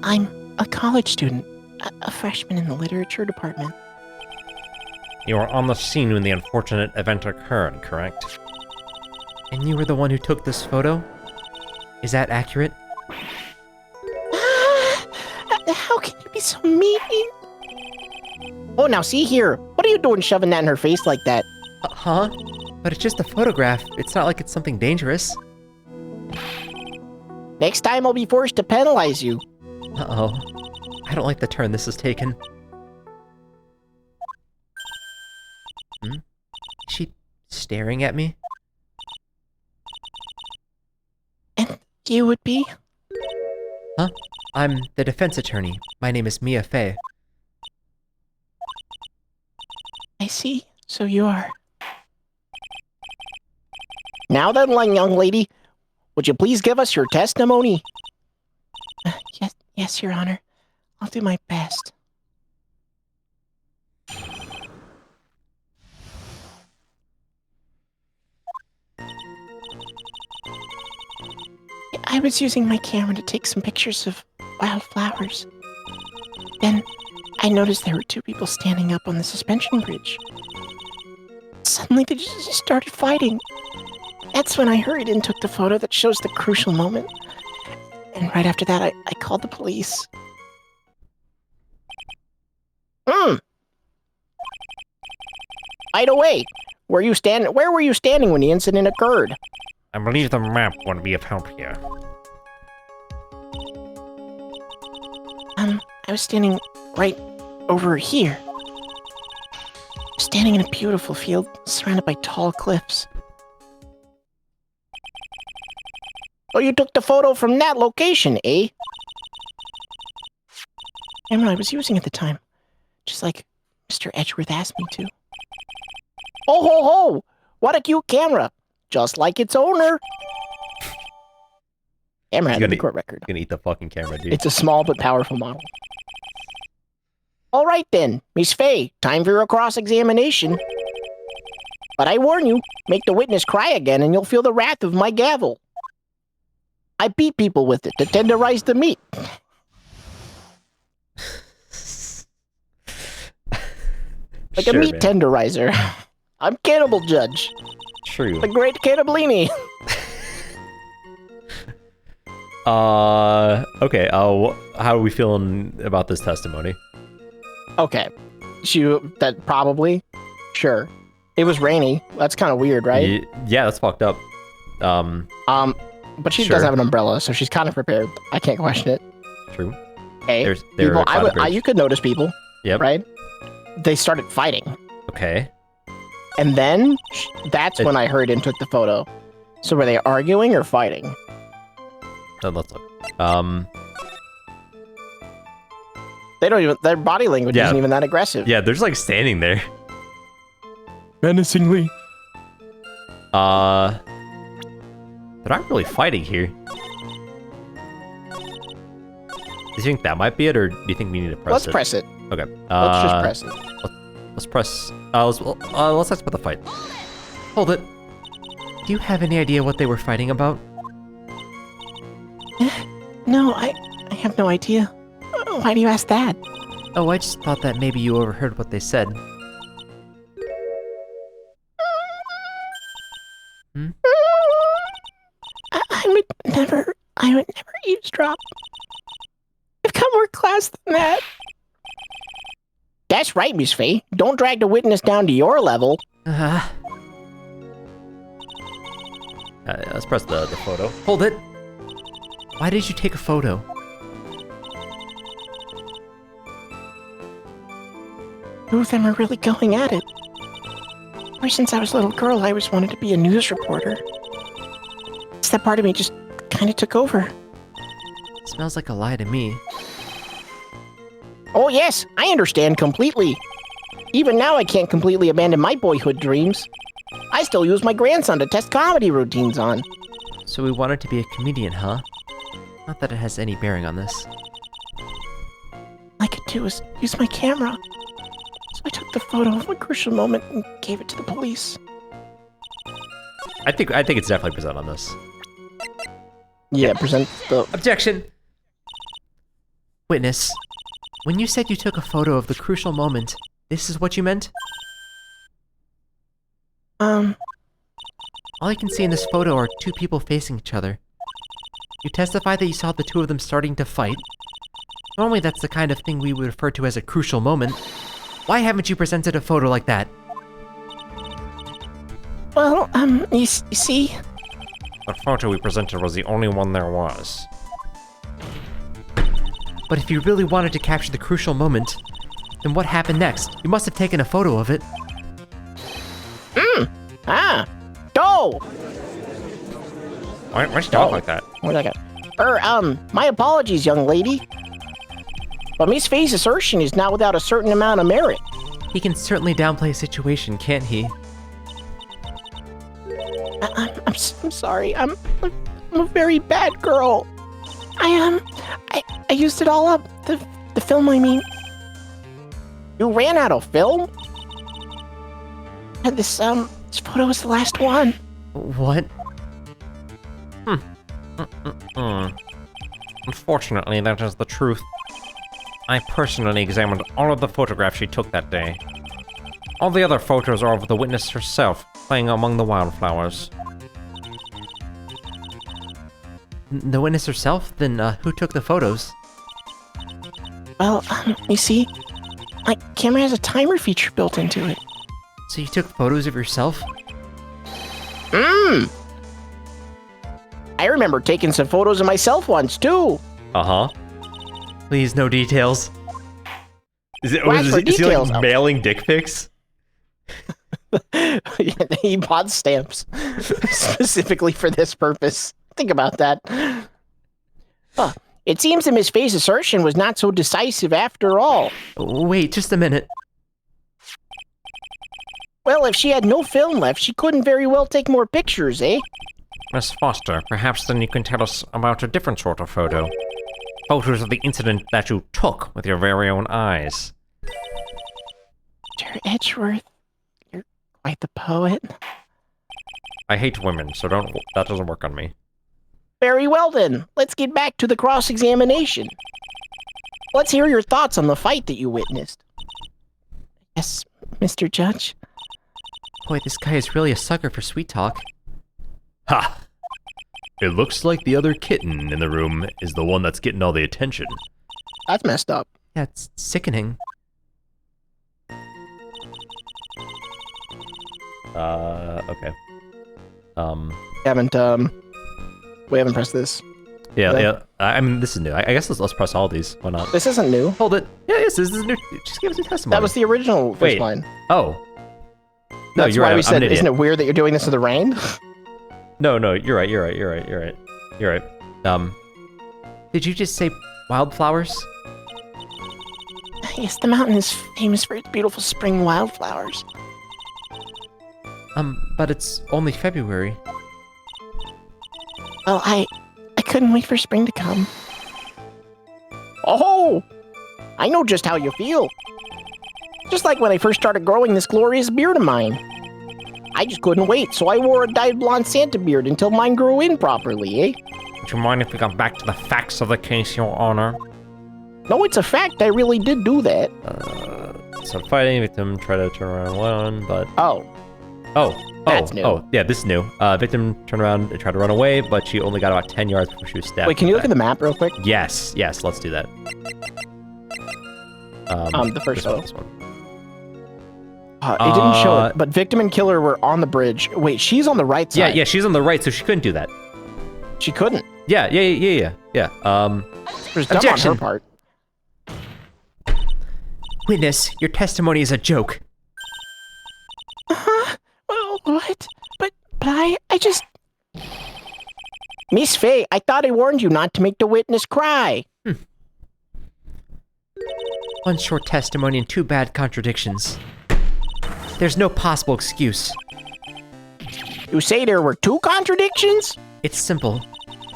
I'm a college student, a freshman in the literature department. You were on the scene when the unfortunate event occurred, correct? And you were the one who took this photo? Is that accurate? How can you be so mean? Oh, now see here. What are you doing shoving that in her face like that? Huh? But it's just a photograph. It's not like it's something dangerous. Next time I'll be forced to penalize you. Uh-oh. I don't like the turn this has taken. Is she staring at me? And you would be? Huh? I'm the defense attorney. My name is Mia Fey. I see. So you are. Now then, young lady, would you please give us your testimony? Yes, Your Honor. I'll do my best. I was using my camera to take some pictures of wildflowers. Then I noticed there were two people standing up on the suspension bridge. Suddenly they just started fighting. That's when I hurried and took the photo that shows the crucial moment. And right after that, I called the police. By the way, where were you standing when the incident occurred? I believe the map would be of help here. I was standing right over here. Standing in a beautiful field surrounded by tall cliffs. Oh, you took the photo from that location, eh? Camera I was using at the time. Just like Mr. Edgeworth asked me to. Oh ho ho! What a cute camera! Just like its owner. Camera had a court record. Gonna eat the fucking camera, dude. It's a small but powerful model. All right then, Miss Fey, time for your cross-examination. But I warn you, make the witness cry again and you'll feel the wrath of my gavel. I beat people with it to tenderize the meat. Like Sure, a meat man. tenderizer. I'm Cannibal Judge, True. the great Cannibalini. Okay, how are we feeling about this testimony? Okay, that probably, sure. It was rainy. That's kind of weird, right? Yeah, that's fucked up. But she Sure. does have an umbrella, so she's kind of prepared. I can't question it. True. Hey, They're people, by the bridge. you could notice people, Yep. right? They started fighting, Okay. and then that's when I hurried and took the photo. So were they arguing or fighting? Let's look. They don't even. Their body language Yeah. isn't even that aggressive. Yeah, they're just like standing there. Menacingly. They're not really fighting here. Do you think that might be it, or do you think we need to press Let's it? press it. Okay. Let's just press it. Let's press. Let's talk about the fight. Hold it. Do you have any idea what they were fighting about? No, I have no idea. Why do you ask that? Oh, I just thought that maybe you overheard what they said. I would never eavesdrop. I've got more class than that. That's right, Miss Fey. Don't drag the witness down to your level. Let's press the photo. Hold it. Why did you take a photo? Two of them are really going at it. Ever since I was a little girl, I always wanted to be a news reporter. It's that part of me just kind of took over. Smells like a lie to me. Oh yes, I understand completely. Even now I can't completely abandon my boyhood dreams. I still use my grandson to test comedy routines on. So we wanted to be a comedian, huh? Not that it has any bearing on this. All I could do was use my camera. So I took the photo of a crucial moment and gave it to the police. I think it's definitely present on this. Yeah, present the... Objection! Witness, when you said you took a photo of the crucial moment, this is what you meant? All I can see in this photo are two people facing each other. You testify that you saw the two of them starting to fight. Normally that's the kind of thing we would refer to as a crucial moment. Why haven't you presented a photo like that? Well, you see? The photo we presented was the only one there was. But if you really wanted to capture the crucial moment, then what happened next? You must have taken a photo of it. Go! Why'd you talk like that? Where'd I go? My apologies, young lady. But Miss Faye's assertion is not without a certain amount of merit. He can certainly downplay a situation, can't he? I'm sorry. I'm a very bad girl. I used it all up. The film, I mean. You ran out of film? And this photo was the last one. What? Unfortunately, that is the truth. I personally examined all of the photographs she took that day. All the other photos are of the witness herself, playing among the wildflowers. The witness herself? Then who took the photos? Well, you see, my camera has a timer feature built into it. So you took photos of yourself? I remember taking some photos of myself once, too. Uh-huh. Please, no details. Is he details. like mailing dick pics? He bought stamps specifically for this purpose. Think about that. It seems that Miss Faye's assertion was not so decisive after all. Wait, just a minute. Well, if she had no film left, she couldn't very well take more pictures, eh? Miss Foster, perhaps then you can tell us about a different sort of photo. Photos of the incident that you took with your very own eyes. Mr. Edgeworth, you're quite the poet. I hate women, so that doesn't work on me. Very well then, let's get back to the cross-examination. Let's hear your thoughts on the fight that you witnessed. Yes, Mr. Judge? Boy, this guy is really a sucker for sweet talk. Ha! It looks like the other kitten in the room is the one that's getting all the attention. That's messed up. Yeah, it's sickening. Okay. We haven't pressed this. Yeah. I mean, this is new. I guess let's press all these. Why not? This isn't new. Hold it. Yeah, yes, this is new. Just give us a testimony. That was the original first Wait. line. Oh. No, That's you're why right. we I'm said, an idiot. isn't it weird that you're doing this in the rain? No, you're right. You're right. Did you just say wildflowers? Yes, the mountain is famous for its beautiful spring wildflowers. But it's only February. Well, I couldn't wait for spring to come. Oh! I know just how you feel. Just like when I first started growing this glorious beard of mine. I just couldn't wait, so I wore a dyed blonde Santa beard until mine grew in properly, eh? Would you mind if we got back to the facts of the case, Your Honor? No, it's a fact, I really did do that. So fighting victim tried to turn around one, but Oh, That's new. Oh, yeah, this is new. Victim turned around and tried to run away, but she only got about 10 yards before she was stabbed. wait, can you look at the map real quick? Yes, let's do that. The first this one, one. this one. It didn't show it, but victim and killer were on the bridge. Wait, she's on the right side. Yeah, she's on the right, so she couldn't do that. She couldn't. Yeah. It was dumb on Objection. her part. Witness, your testimony is a joke. Oh, what? But I just... Miss Faye, I thought I warned you not to make the witness cry. One short testimony and two bad contradictions. There's no possible excuse. You say there were two contradictions? It's simple.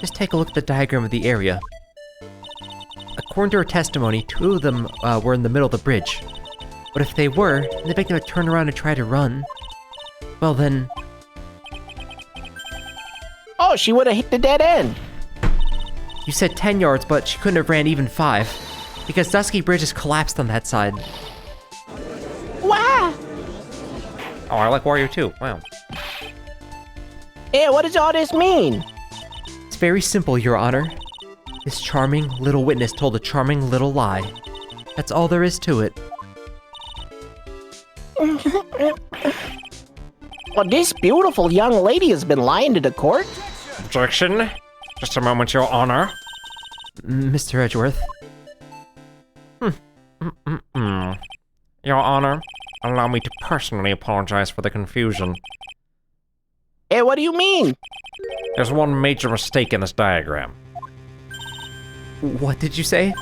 Just take a look at the diagram of the area. According to her testimony, two of them were in the middle of the bridge. But if they were, and the victim had turned around and tried to run, well then... Oh, she would have hit the dead end. You said 10 yards, but she couldn't have ran even 5. Because Dusky Bridge is collapsed on that side. Wow. Oh, I like Wario too. Wow. Yeah, what does all this mean? It's very simple, Your Honor. This charming little witness told a charming little lie. That's all there is to it. Well, this beautiful young lady has been lying to the court. Objection. Just a moment, Your Honor. Mr. Edgeworth. Your Honor, allow me to personally apologize for the confusion. Hey, what do you mean? There's one major mistake in this diagram. What did you say?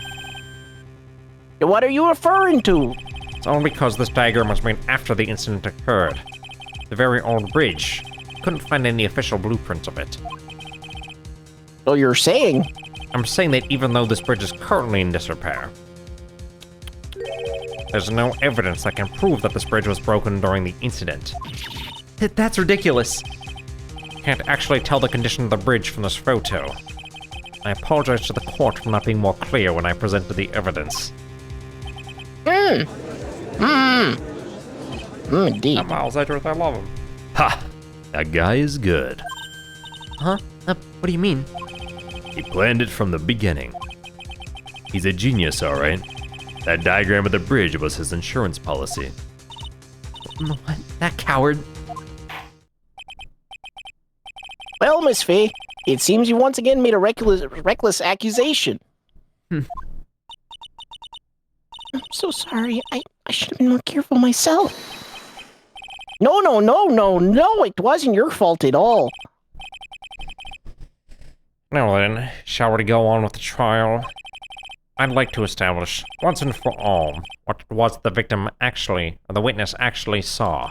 What are you referring to? It's only because this diagram was made after the incident occurred. The very old bridge. Couldn't find any official blueprints of it. So you're saying? I'm saying that even though this bridge is currently in disrepair, there's no evidence that can prove that this bridge was broken during the incident. That's ridiculous. Can't actually tell the condition of the bridge from this photo. I apologize to the court for not being more clear when I presented the evidence. Indeed. Miles Edgeworth, I love him. Ha! That guy is good. Huh? What do you mean? He planned it from the beginning. He's a genius, all right. That diagram of the bridge was his insurance policy. What? That coward? Well, Miss Fay, it seems you once again made a reckless accusation. I'm so sorry. I should have been more careful myself. No, it wasn't your fault at all. Now then, shall we go on with the trial? I'd like to establish, once and for all, what it was the victim actually, or the witness actually saw.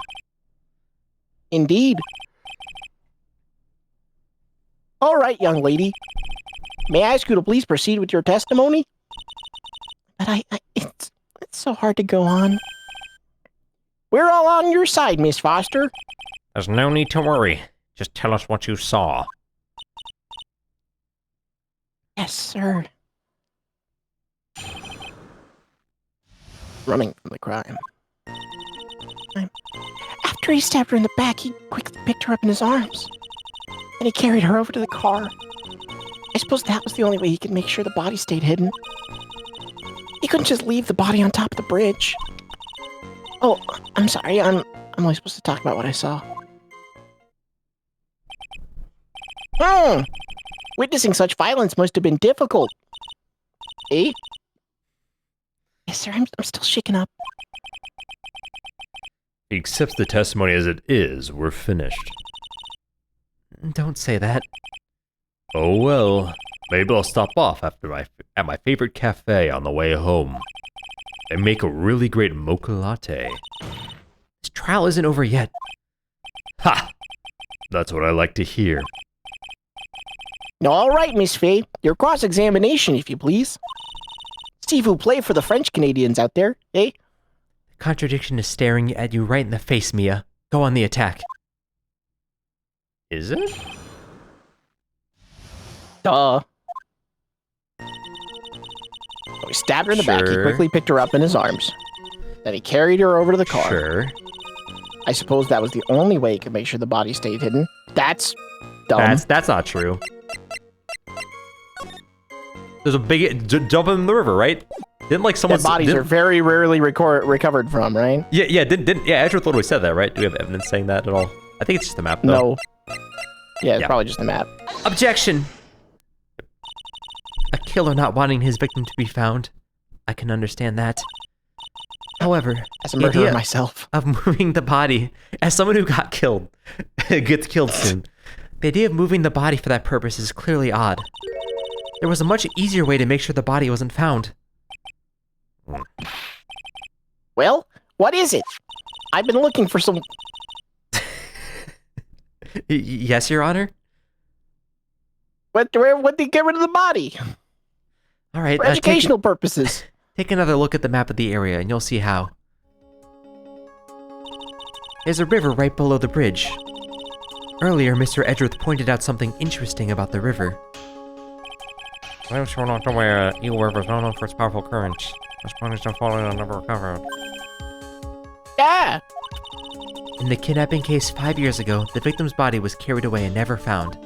Indeed. All right, young lady. May I ask you to please proceed with your testimony? But it's so hard to go on. We're all on your side, Miss Foster. There's no need to worry. Just tell us what you saw. Yes, sir. Running from the crime. After he stabbed her in the back, he quickly picked her up in his arms. And he carried her over to the car. I suppose that was the only way he could make sure the body stayed hidden. He couldn't just leave the body on top of the bridge. Oh, I'm sorry, I'm only supposed to talk about what I saw. Witnessing such violence must have been difficult. Eh? Yes, sir, I'm still shaken up. He accepts the testimony as it is. We're finished. Don't say that. Oh well. Maybe I'll stop off at my favorite cafe on the way home. They make a really great mocha latte. This trial isn't over yet. Ha! That's what I like to hear. All right, Miss Fay. Your cross-examination, if you please. See if you play for the French Canadians out there, eh? The contradiction is staring at you right in the face, Mia. Go on the attack. Is it? Duh. He stabbed her in the back. He Sure. quickly picked her up in his arms. Then he carried her over to the car. Sure. I suppose that was the only way he could make sure the body stayed hidden. That's dumb. That's not true. There's a big jump in the river, right? Didn't like someone Dead bodies are very rarely recovered from, right? Yeah, didn't Edgeworth literally said that, right? Do we have evidence saying that at all? I think it's just a map, though. No. Yeah, it's probably just a map. Objection! A killer not wanting his victim to be found. I can understand that. However, As a the murderer idea myself. of moving the body, as someone who got killed, gets killed soon, the idea of moving the body for that purpose is clearly odd. There was a much easier way to make sure the body wasn't found. Well, what is it? I've been looking for some... Yes, Your Honor? What did they get rid of the body? All right, For educational purposes. Take another look at the map of the area and you'll see how. There's a river right below the bridge. Earlier, Mr. Edgeworth pointed out something interesting about the river. Those who are not aware, Eagle River is known for its powerful currents. This point is now falling and never recovered. Yeah! In the kidnapping case 5 years ago, the victim's body was carried away and never found.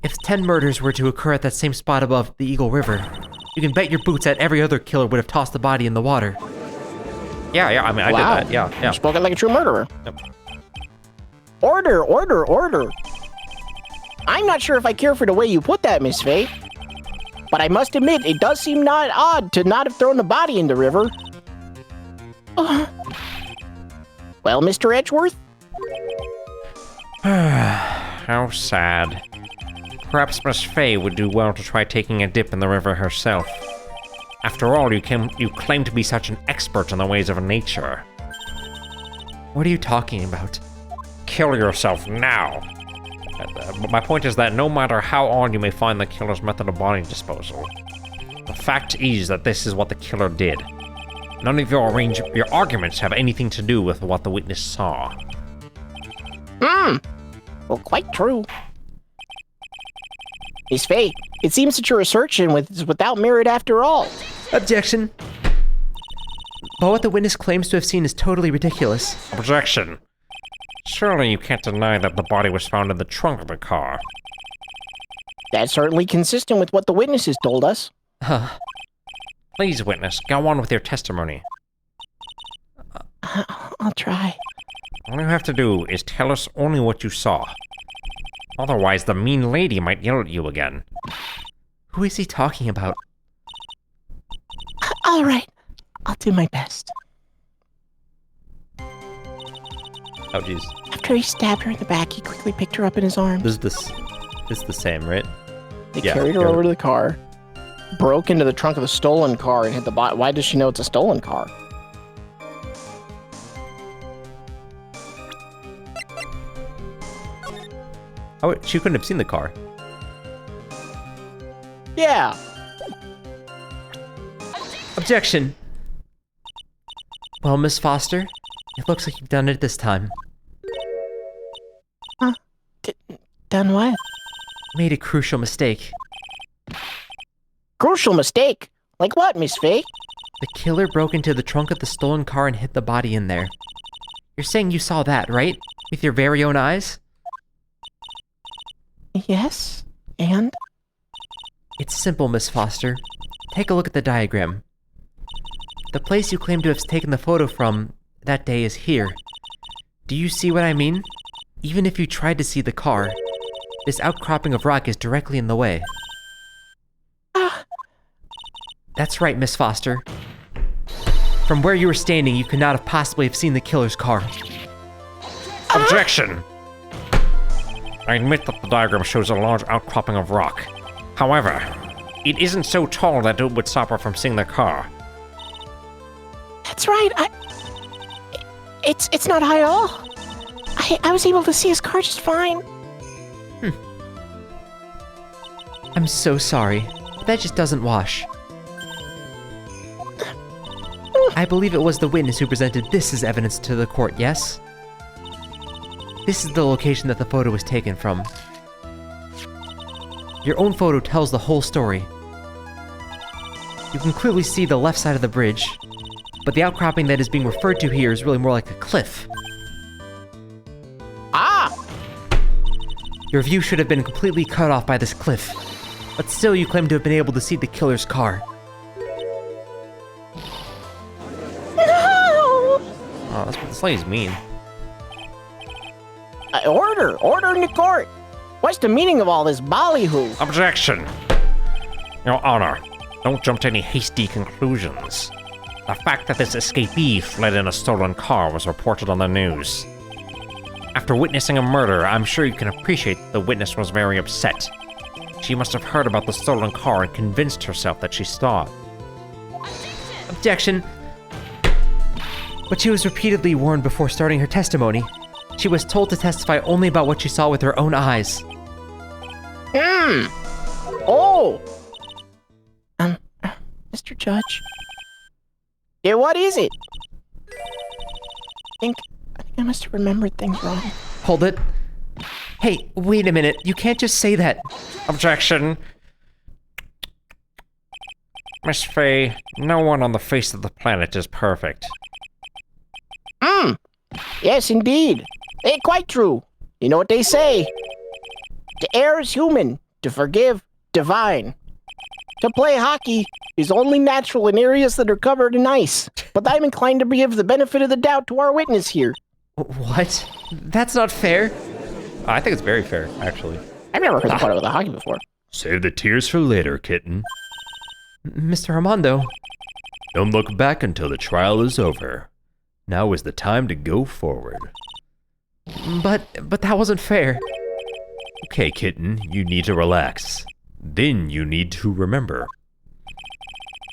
If 10 murders were to occur at that same spot above the Eagle River, You can bet your boots that every other killer would have tossed the body in the water. Yeah, I mean, I Wow. did that. Yeah. You're spoken like a true murderer. Yep. Order. I'm not sure if I care for the way you put that, Miss Faye. But I must admit, it does seem not odd to not have thrown the body in the river. Well, Mr. Edgeworth? How sad. Perhaps Miss Faye would do well to try taking a dip in the river herself. After all, you claim to be such an expert in the ways of nature. What are you talking about? Kill yourself now. My point is that no matter how odd you may find the killer's method of body disposal, the fact is that this is what the killer did. None of your arguments have anything to do with what the witness saw. Well, quite true. Miss Faye, it seems that your assertion is without merit after all. Objection! But what the witness claims to have seen is totally ridiculous. Objection. Surely you can't deny that the body was found in the trunk of the car. That's certainly consistent with what the witnesses told us. Huh. Please, witness, go on with your testimony. I'll try. All you have to do is tell us only what you saw. Otherwise, the mean lady might yell at you again. Who is he talking about? All right. I'll do my best. Oh, jeez. After he stabbed her in the back, he quickly picked her up in his arms. This is the same, right? They Yeah, carried her yeah. over to the car, broke into the trunk of the stolen car, and hit the body. Why does she know it's a stolen car? Oh, she couldn't have seen the car. Yeah. Objection! Well, Miss Foster, it looks like you've done it this time. Done what? Made a crucial mistake. Crucial mistake. Like what, Miss Faye? The killer broke into the trunk of the stolen car and hid the body in there. You're saying you saw that, right? With your very own eyes? Yes. And? It's simple, Miss Foster. Take a look at the diagram. The place you claim to have taken the photo from that day is here. Do you see what I mean? Even if you tried to see the car, this outcropping of rock is directly in the way. That's right, Miss Foster. From where you were standing, you could not have possibly have seen the killer's car. Objection! I admit that the diagram shows a large outcropping of rock. However, it isn't so tall that it would stop her from seeing the car. That's right. It's not high at all. I was able to see his car just fine. I'm so sorry, but that just doesn't wash. I believe it was the witness who presented this as evidence to the court, yes? This is the location that the photo was taken from. Your own photo tells the whole story. You can clearly see the left side of the bridge, but the outcropping that is being referred to here is really more like a cliff. Ah! Your view should have been completely cut off by this cliff, but still you claim to have been able to see the killer's car. No! Oh, that's what this lady's mean. Order in the court. What's the meaning of all this ballyhoo? Objection! Your Honor, don't jump to any hasty conclusions. The fact that this escapee fled in a stolen car was reported on the news. After witnessing a murder, I'm sure you can appreciate that the witness was very upset. She must have heard about the stolen car and convinced herself that she saw it. Objection! But she was repeatedly warned before starting her testimony. She was told to testify only about what she saw with her own eyes. Oh! Mr. Judge? Yeah, what is it? I think I must have remembered things wrong. Hold it. Hey, wait a minute. You can't just say that. Objection! Miss Faye, no one on the face of the planet is perfect. Yes, indeed. Quite true. You know what they say. To err is human, to forgive, divine. to play hockey is only natural in areas that are covered in ice. But I'm inclined to give the benefit of the doubt to our witness here. What? That's not fair. I think it's very fair, actually. I've never heard the part of the hockey before. Save the tears for later, Kitten. Mr. Armando, Don't look back until the trial is over. Now is the time to go forward. but that wasn't fair. Okay, Kitten, you need to relax. Then you need to remember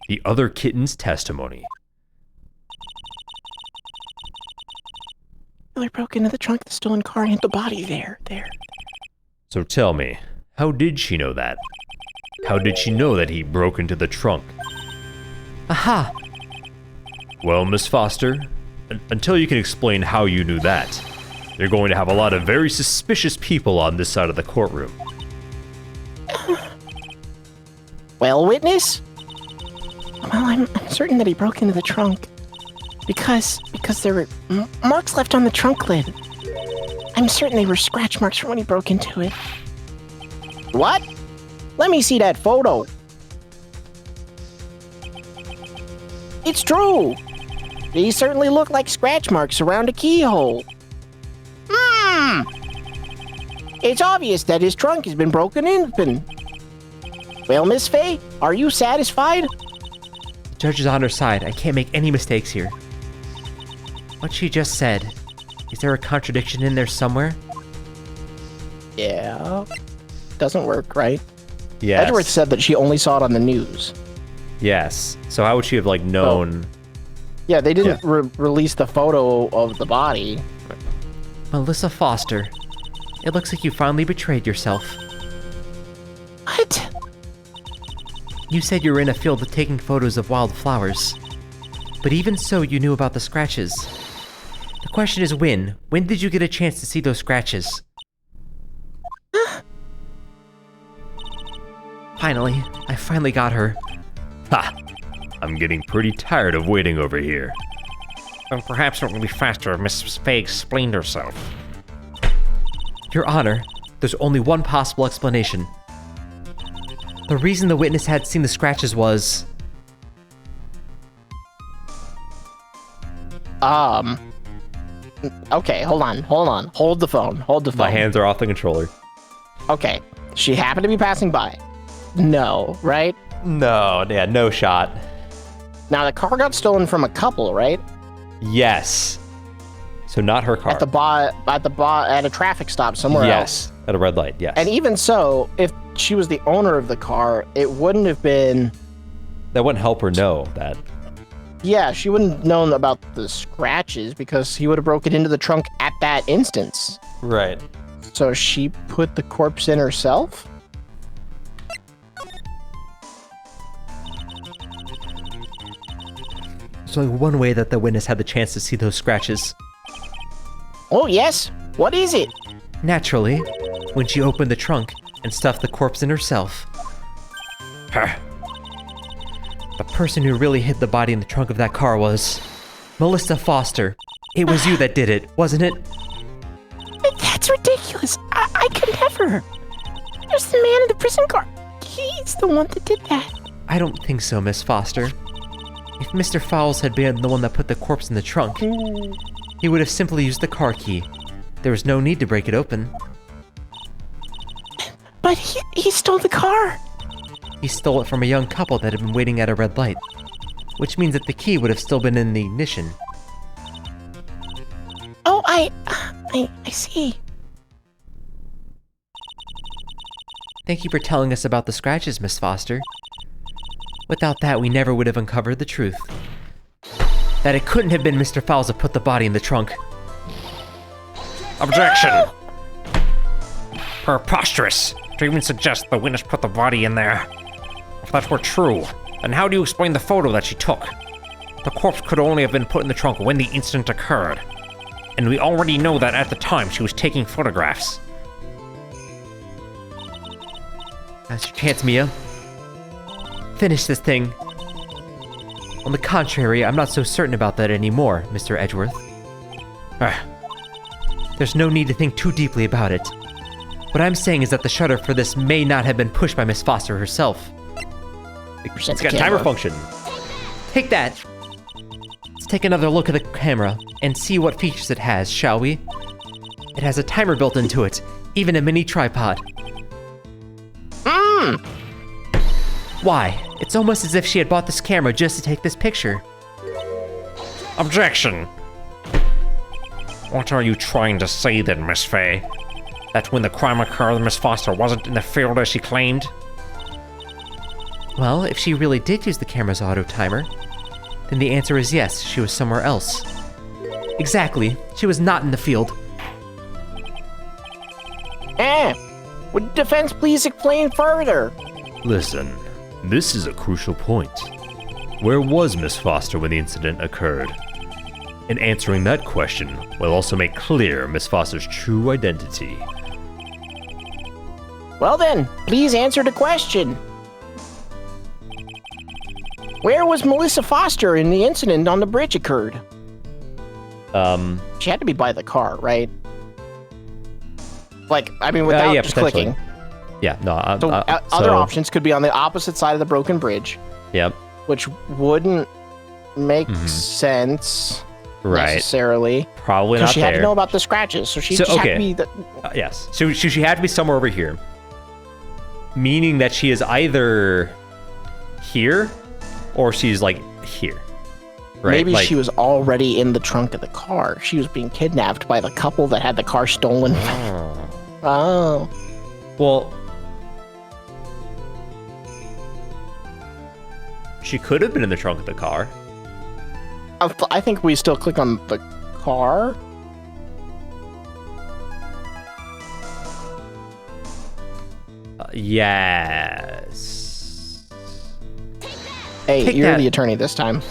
the other kitten's testimony. They broke into the trunk of the stolen car and hid the body there. So tell me, how did she know that? How did she know that he broke into the trunk? Aha! Well, Miss Foster, until you can explain how you knew that, you're going to have a lot of very suspicious people on this side of the courtroom. Well, witness? Well, I'm certain that he broke into the trunk. Because there were marks left on the trunk lid. I'm certain they were scratch marks from when he broke into it. What? Let me see that photo. It's true. These certainly look like scratch marks around a keyhole. It's obvious that his trunk has been broken open. Well, Miss Faye, are you satisfied? The judge is on her side. I can't make any mistakes here. What she just said, is there a contradiction in there somewhere? Yeah. Doesn't work, right? Yes. Edgeworth said that she only saw it on the news. Yes. So how would she have, like, known? Yeah, they didn't release the photo of the body. Melissa Foster, it looks like you finally betrayed yourself. What? You said you were in a field taking photos of wildflowers. But even so, you knew about the scratches. The question is when? When did you get a chance to see those scratches? Finally, I finally got her. Ha! I'm getting pretty tired of waiting over here. Then perhaps it would be faster if Miss Faye explained herself. Your Honor, there's only one possible explanation. The reason the witness had seen the scratches was... Okay, hold on. Hold the phone. My hands are off the controller. Okay, she happened to be passing by. No, right? No, yeah, no shot. Now, the car got stolen from a couple, right? Yes. So not her car. At a traffic stop somewhere else. Yes, at a red light, yes. And even so, if she was the owner of the car, it wouldn't have been... That wouldn't help her know that. Yeah, she wouldn't have known about the scratches because he would have broken into the trunk at that instance. Right. So she put the corpse in herself? There's only one way that the witness had the chance to see those scratches. Oh, yes? What is it? Naturally, when she opened the trunk and stuffed the corpse in herself. The person who really hid the body in the trunk of that car was... Melissa Foster. It was you that did it, wasn't it? That's ridiculous. I could never. It was the man in the prison car. He's the one that did that. I don't think so, Miss Foster. If Mr. Fowles had been the one that put the corpse in the trunk, he would have simply used the car key. There was no need to break it open. But he stole the car. He stole it from a young couple that had been waiting at a red light, which means that the key would have still been in the ignition. Oh, I see. Thank you for telling us about the scratches, Miss Foster. Without that, we never would have uncovered the truth. That it couldn't have been Mr. Fowles that put the body in the trunk. Objection! Preposterous! To even suggest the witness put the body in there. If that were true, then how do you explain the photo that she took? The corpse could only have been put in the trunk when the incident occurred. And we already know that at the time she was taking photographs. That's your chance, Mia. Finish this thing. On the contrary, I'm not so certain about that anymore, Mr. Edgeworth. There's no need to think too deeply about it. What I'm saying is that the shutter for this may not have been pushed by Miss Foster herself. It's got a timer function. Take that. Let's take another look at the camera and see what features it has, shall we? It has a timer built into it, even a mini tripod. Why? It's almost as if she had bought this camera just to take this picture. Objection! What are you trying to say then, Miss Faye? That when the crime occurred, Miss Foster wasn't in the field as she claimed? Well, if she really did use the camera's auto timer, then the answer is yes, she was somewhere else. Exactly, she was not in the field. Would the defense please explain further? Listen, this is a crucial point. Where was Miss Foster when the incident occurred? And answering that question will also make clear Miss Foster's true identity. Well then, please answer the question. Where was Melissa Foster in the incident on the bridge occurred? She had to be by the car, right? Like, I mean, without yeah, just potentially. clicking. Yeah, no. Other options could be on the opposite side of the broken bridge, Yep. which wouldn't make sense necessarily. Probably Because not she there. had to know about the scratches, so she So, just had okay. to be the... Yes. So she had to be somewhere over here. Meaning that she is either here or she's like here. Right? Maybe like, she was already in the trunk of the car. She was being kidnapped by the couple that had the car stolen. Oh. Well, she could have been in the trunk of the car. I think we still click on the car. Yes. Hey, Take you're that. the attorney this time.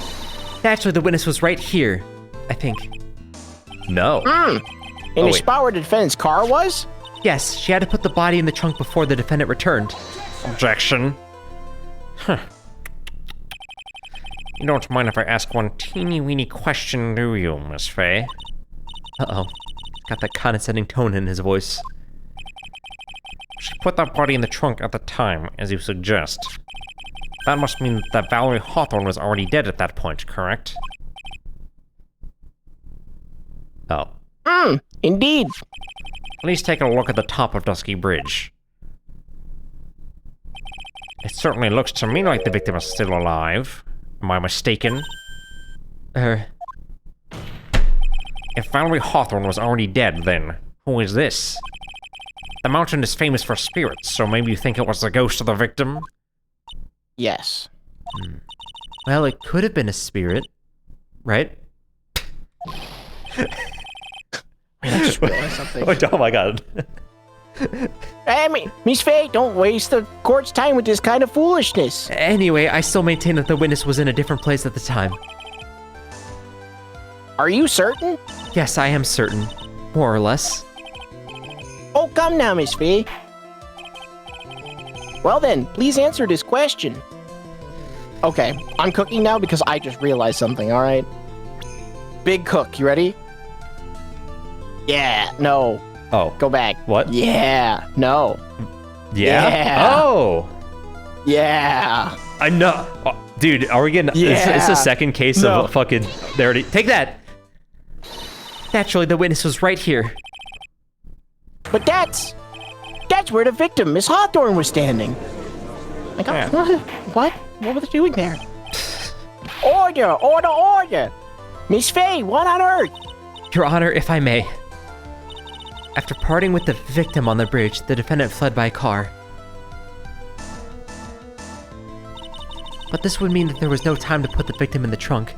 Actually, the witness was right here, I think. No. In Oh, the wait. spot where the defendant's car was? Yes, she had to put the body in the trunk before the defendant returned. Objection. Huh. You don't mind if I ask one teeny-weeny question, do you, Miss Faye? Uh-oh. Got that condescending tone in his voice. She put that body in the trunk at the time, as you suggest. That must mean that Valerie Hawthorne was already dead at that point, correct? Oh. Indeed. Please take a look at the top of Dusky Bridge. It certainly looks to me like the victim is still alive. Am I mistaken? Er, If Valerie Hawthorne was already dead, then who is this? The mountain is famous for spirits, so maybe you think it was the ghost of the victim? Yes. well, it could have been a spirit, right? I just realized something. Oh my god. I mean, Miss Faye, don't waste the court's time with this kind of foolishness. Anyway, I still maintain that the witness was in a different place at the time. Are you certain? Yes, I am certain. More or less. Oh, come now, Miss Faye. Well then, please answer this question. Okay, I'm cooking now because I just realized something, alright? Big Cook, you ready? Yeah, no. Oh. Go back. What? Yeah, no. Yeah? Yeah. Oh! Yeah. I know. Oh, dude, are we getting... It's Yeah. a second case No. of fucking... They already... Take that! Naturally, the witness was right here. But that's where the victim, Miss Hawthorne, was standing. Like, Yeah. what? What were they doing there? Order! Order! Order! Miss Faye, what on earth? Your Honor, if I may. After parting with the victim on the bridge, the defendant fled by car. But this would mean that there was no time to put the victim in the trunk.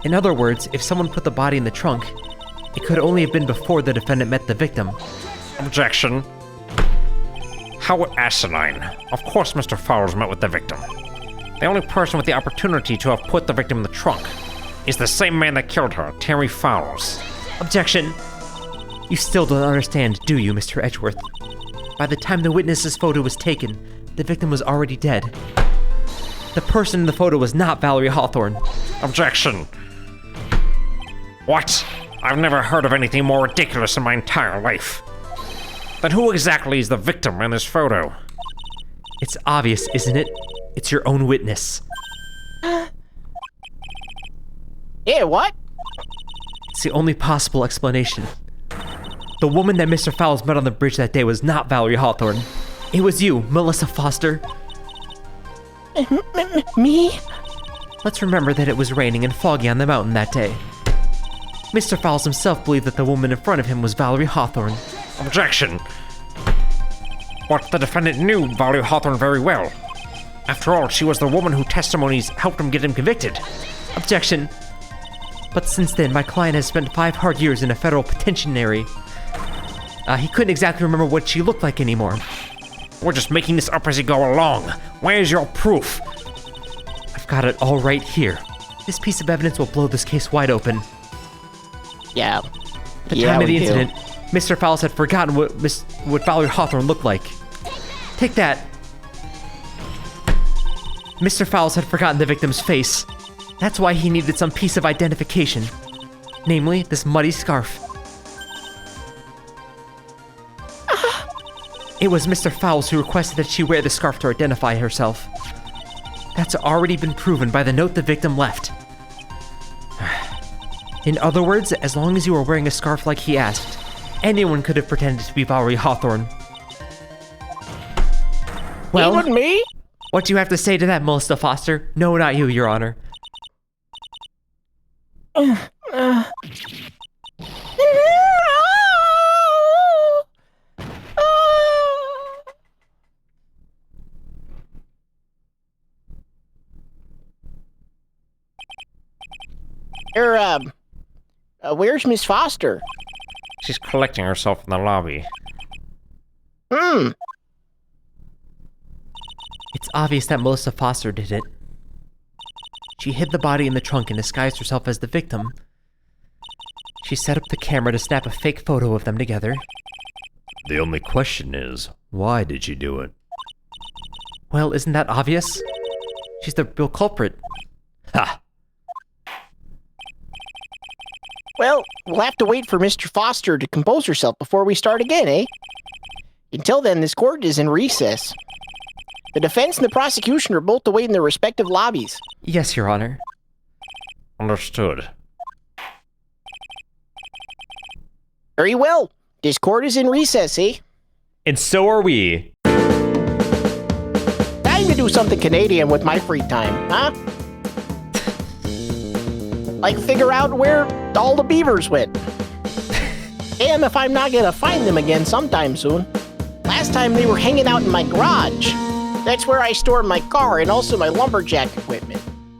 In other words, if someone put the body in the trunk, it could only have been before the defendant met the victim. Objection. How asinine. Of course Mr. Fowles met with the victim. The only person with the opportunity to have put the victim in the trunk is the same man that killed her, Terry Fowles. Objection! You still don't understand, do you, Mr. Edgeworth? By the time the witness's photo was taken, the victim was already dead. The person in the photo was not Valerie Hawthorne. Objection. What? I've never heard of anything more ridiculous in my entire life. Then who exactly is the victim in this photo? It's obvious, isn't it? It's your own witness. Yeah, what? It's the only possible explanation. The woman that Mr. Fowles met on the bridge that day was not Valerie Hawthorne. It was you, Melissa Foster. Me? Let's remember that it was raining and foggy on the mountain that day. Mr. Fowles himself believed that the woman in front of him was Valerie Hawthorne. Objection! But the defendant knew Valerie Hawthorne very well. After all, she was the woman whose testimonies helped him get him convicted. Objection. But since then, my client has spent 5 hard years in a federal penitentiary. He couldn't exactly remember what she looked like anymore. We're just making this up as you go along. Where's your proof? I've got it all right here. This piece of evidence will blow this case wide open. Yeah. The time of the incident, Mr. Fowles had forgotten what Valerie Hawthorne looked like. Take that. Mr. Fowles had forgotten the victim's face. That's why he needed some piece of identification. Namely, this muddy scarf. It was Mr. Fowles who requested that she wear the scarf to identify herself. That's already been proven by the note the victim left. In other words, as long as you were wearing a scarf like he asked, anyone could have pretended to be Valerie Hawthorne. Well, Even me? what do you have to say to that, Melissa Foster? No, not you, Your Honor. Where's Miss Foster? She's collecting herself in the lobby. It's obvious that Melissa Foster did it. She hid the body in the trunk and disguised herself as the victim. She set up the camera to snap a fake photo of them together. The only question is, why did she do it? Well, isn't that obvious? She's the real culprit. Ha! Well, we'll have to wait for Mr. Foster to compose herself before we start again, eh? Until then, this court is in recess. The defense and the prosecution are both away in their respective lobbies. Yes, Your Honor. Understood. Very well. This court is in recess, eh? And so are we. Time to do something Canadian with my free time, huh? Like figure out where all the beavers went. And if I'm not gonna find them again sometime soon. Last time they were hanging out in my garage. That's where I store my car and also my lumberjack equipment.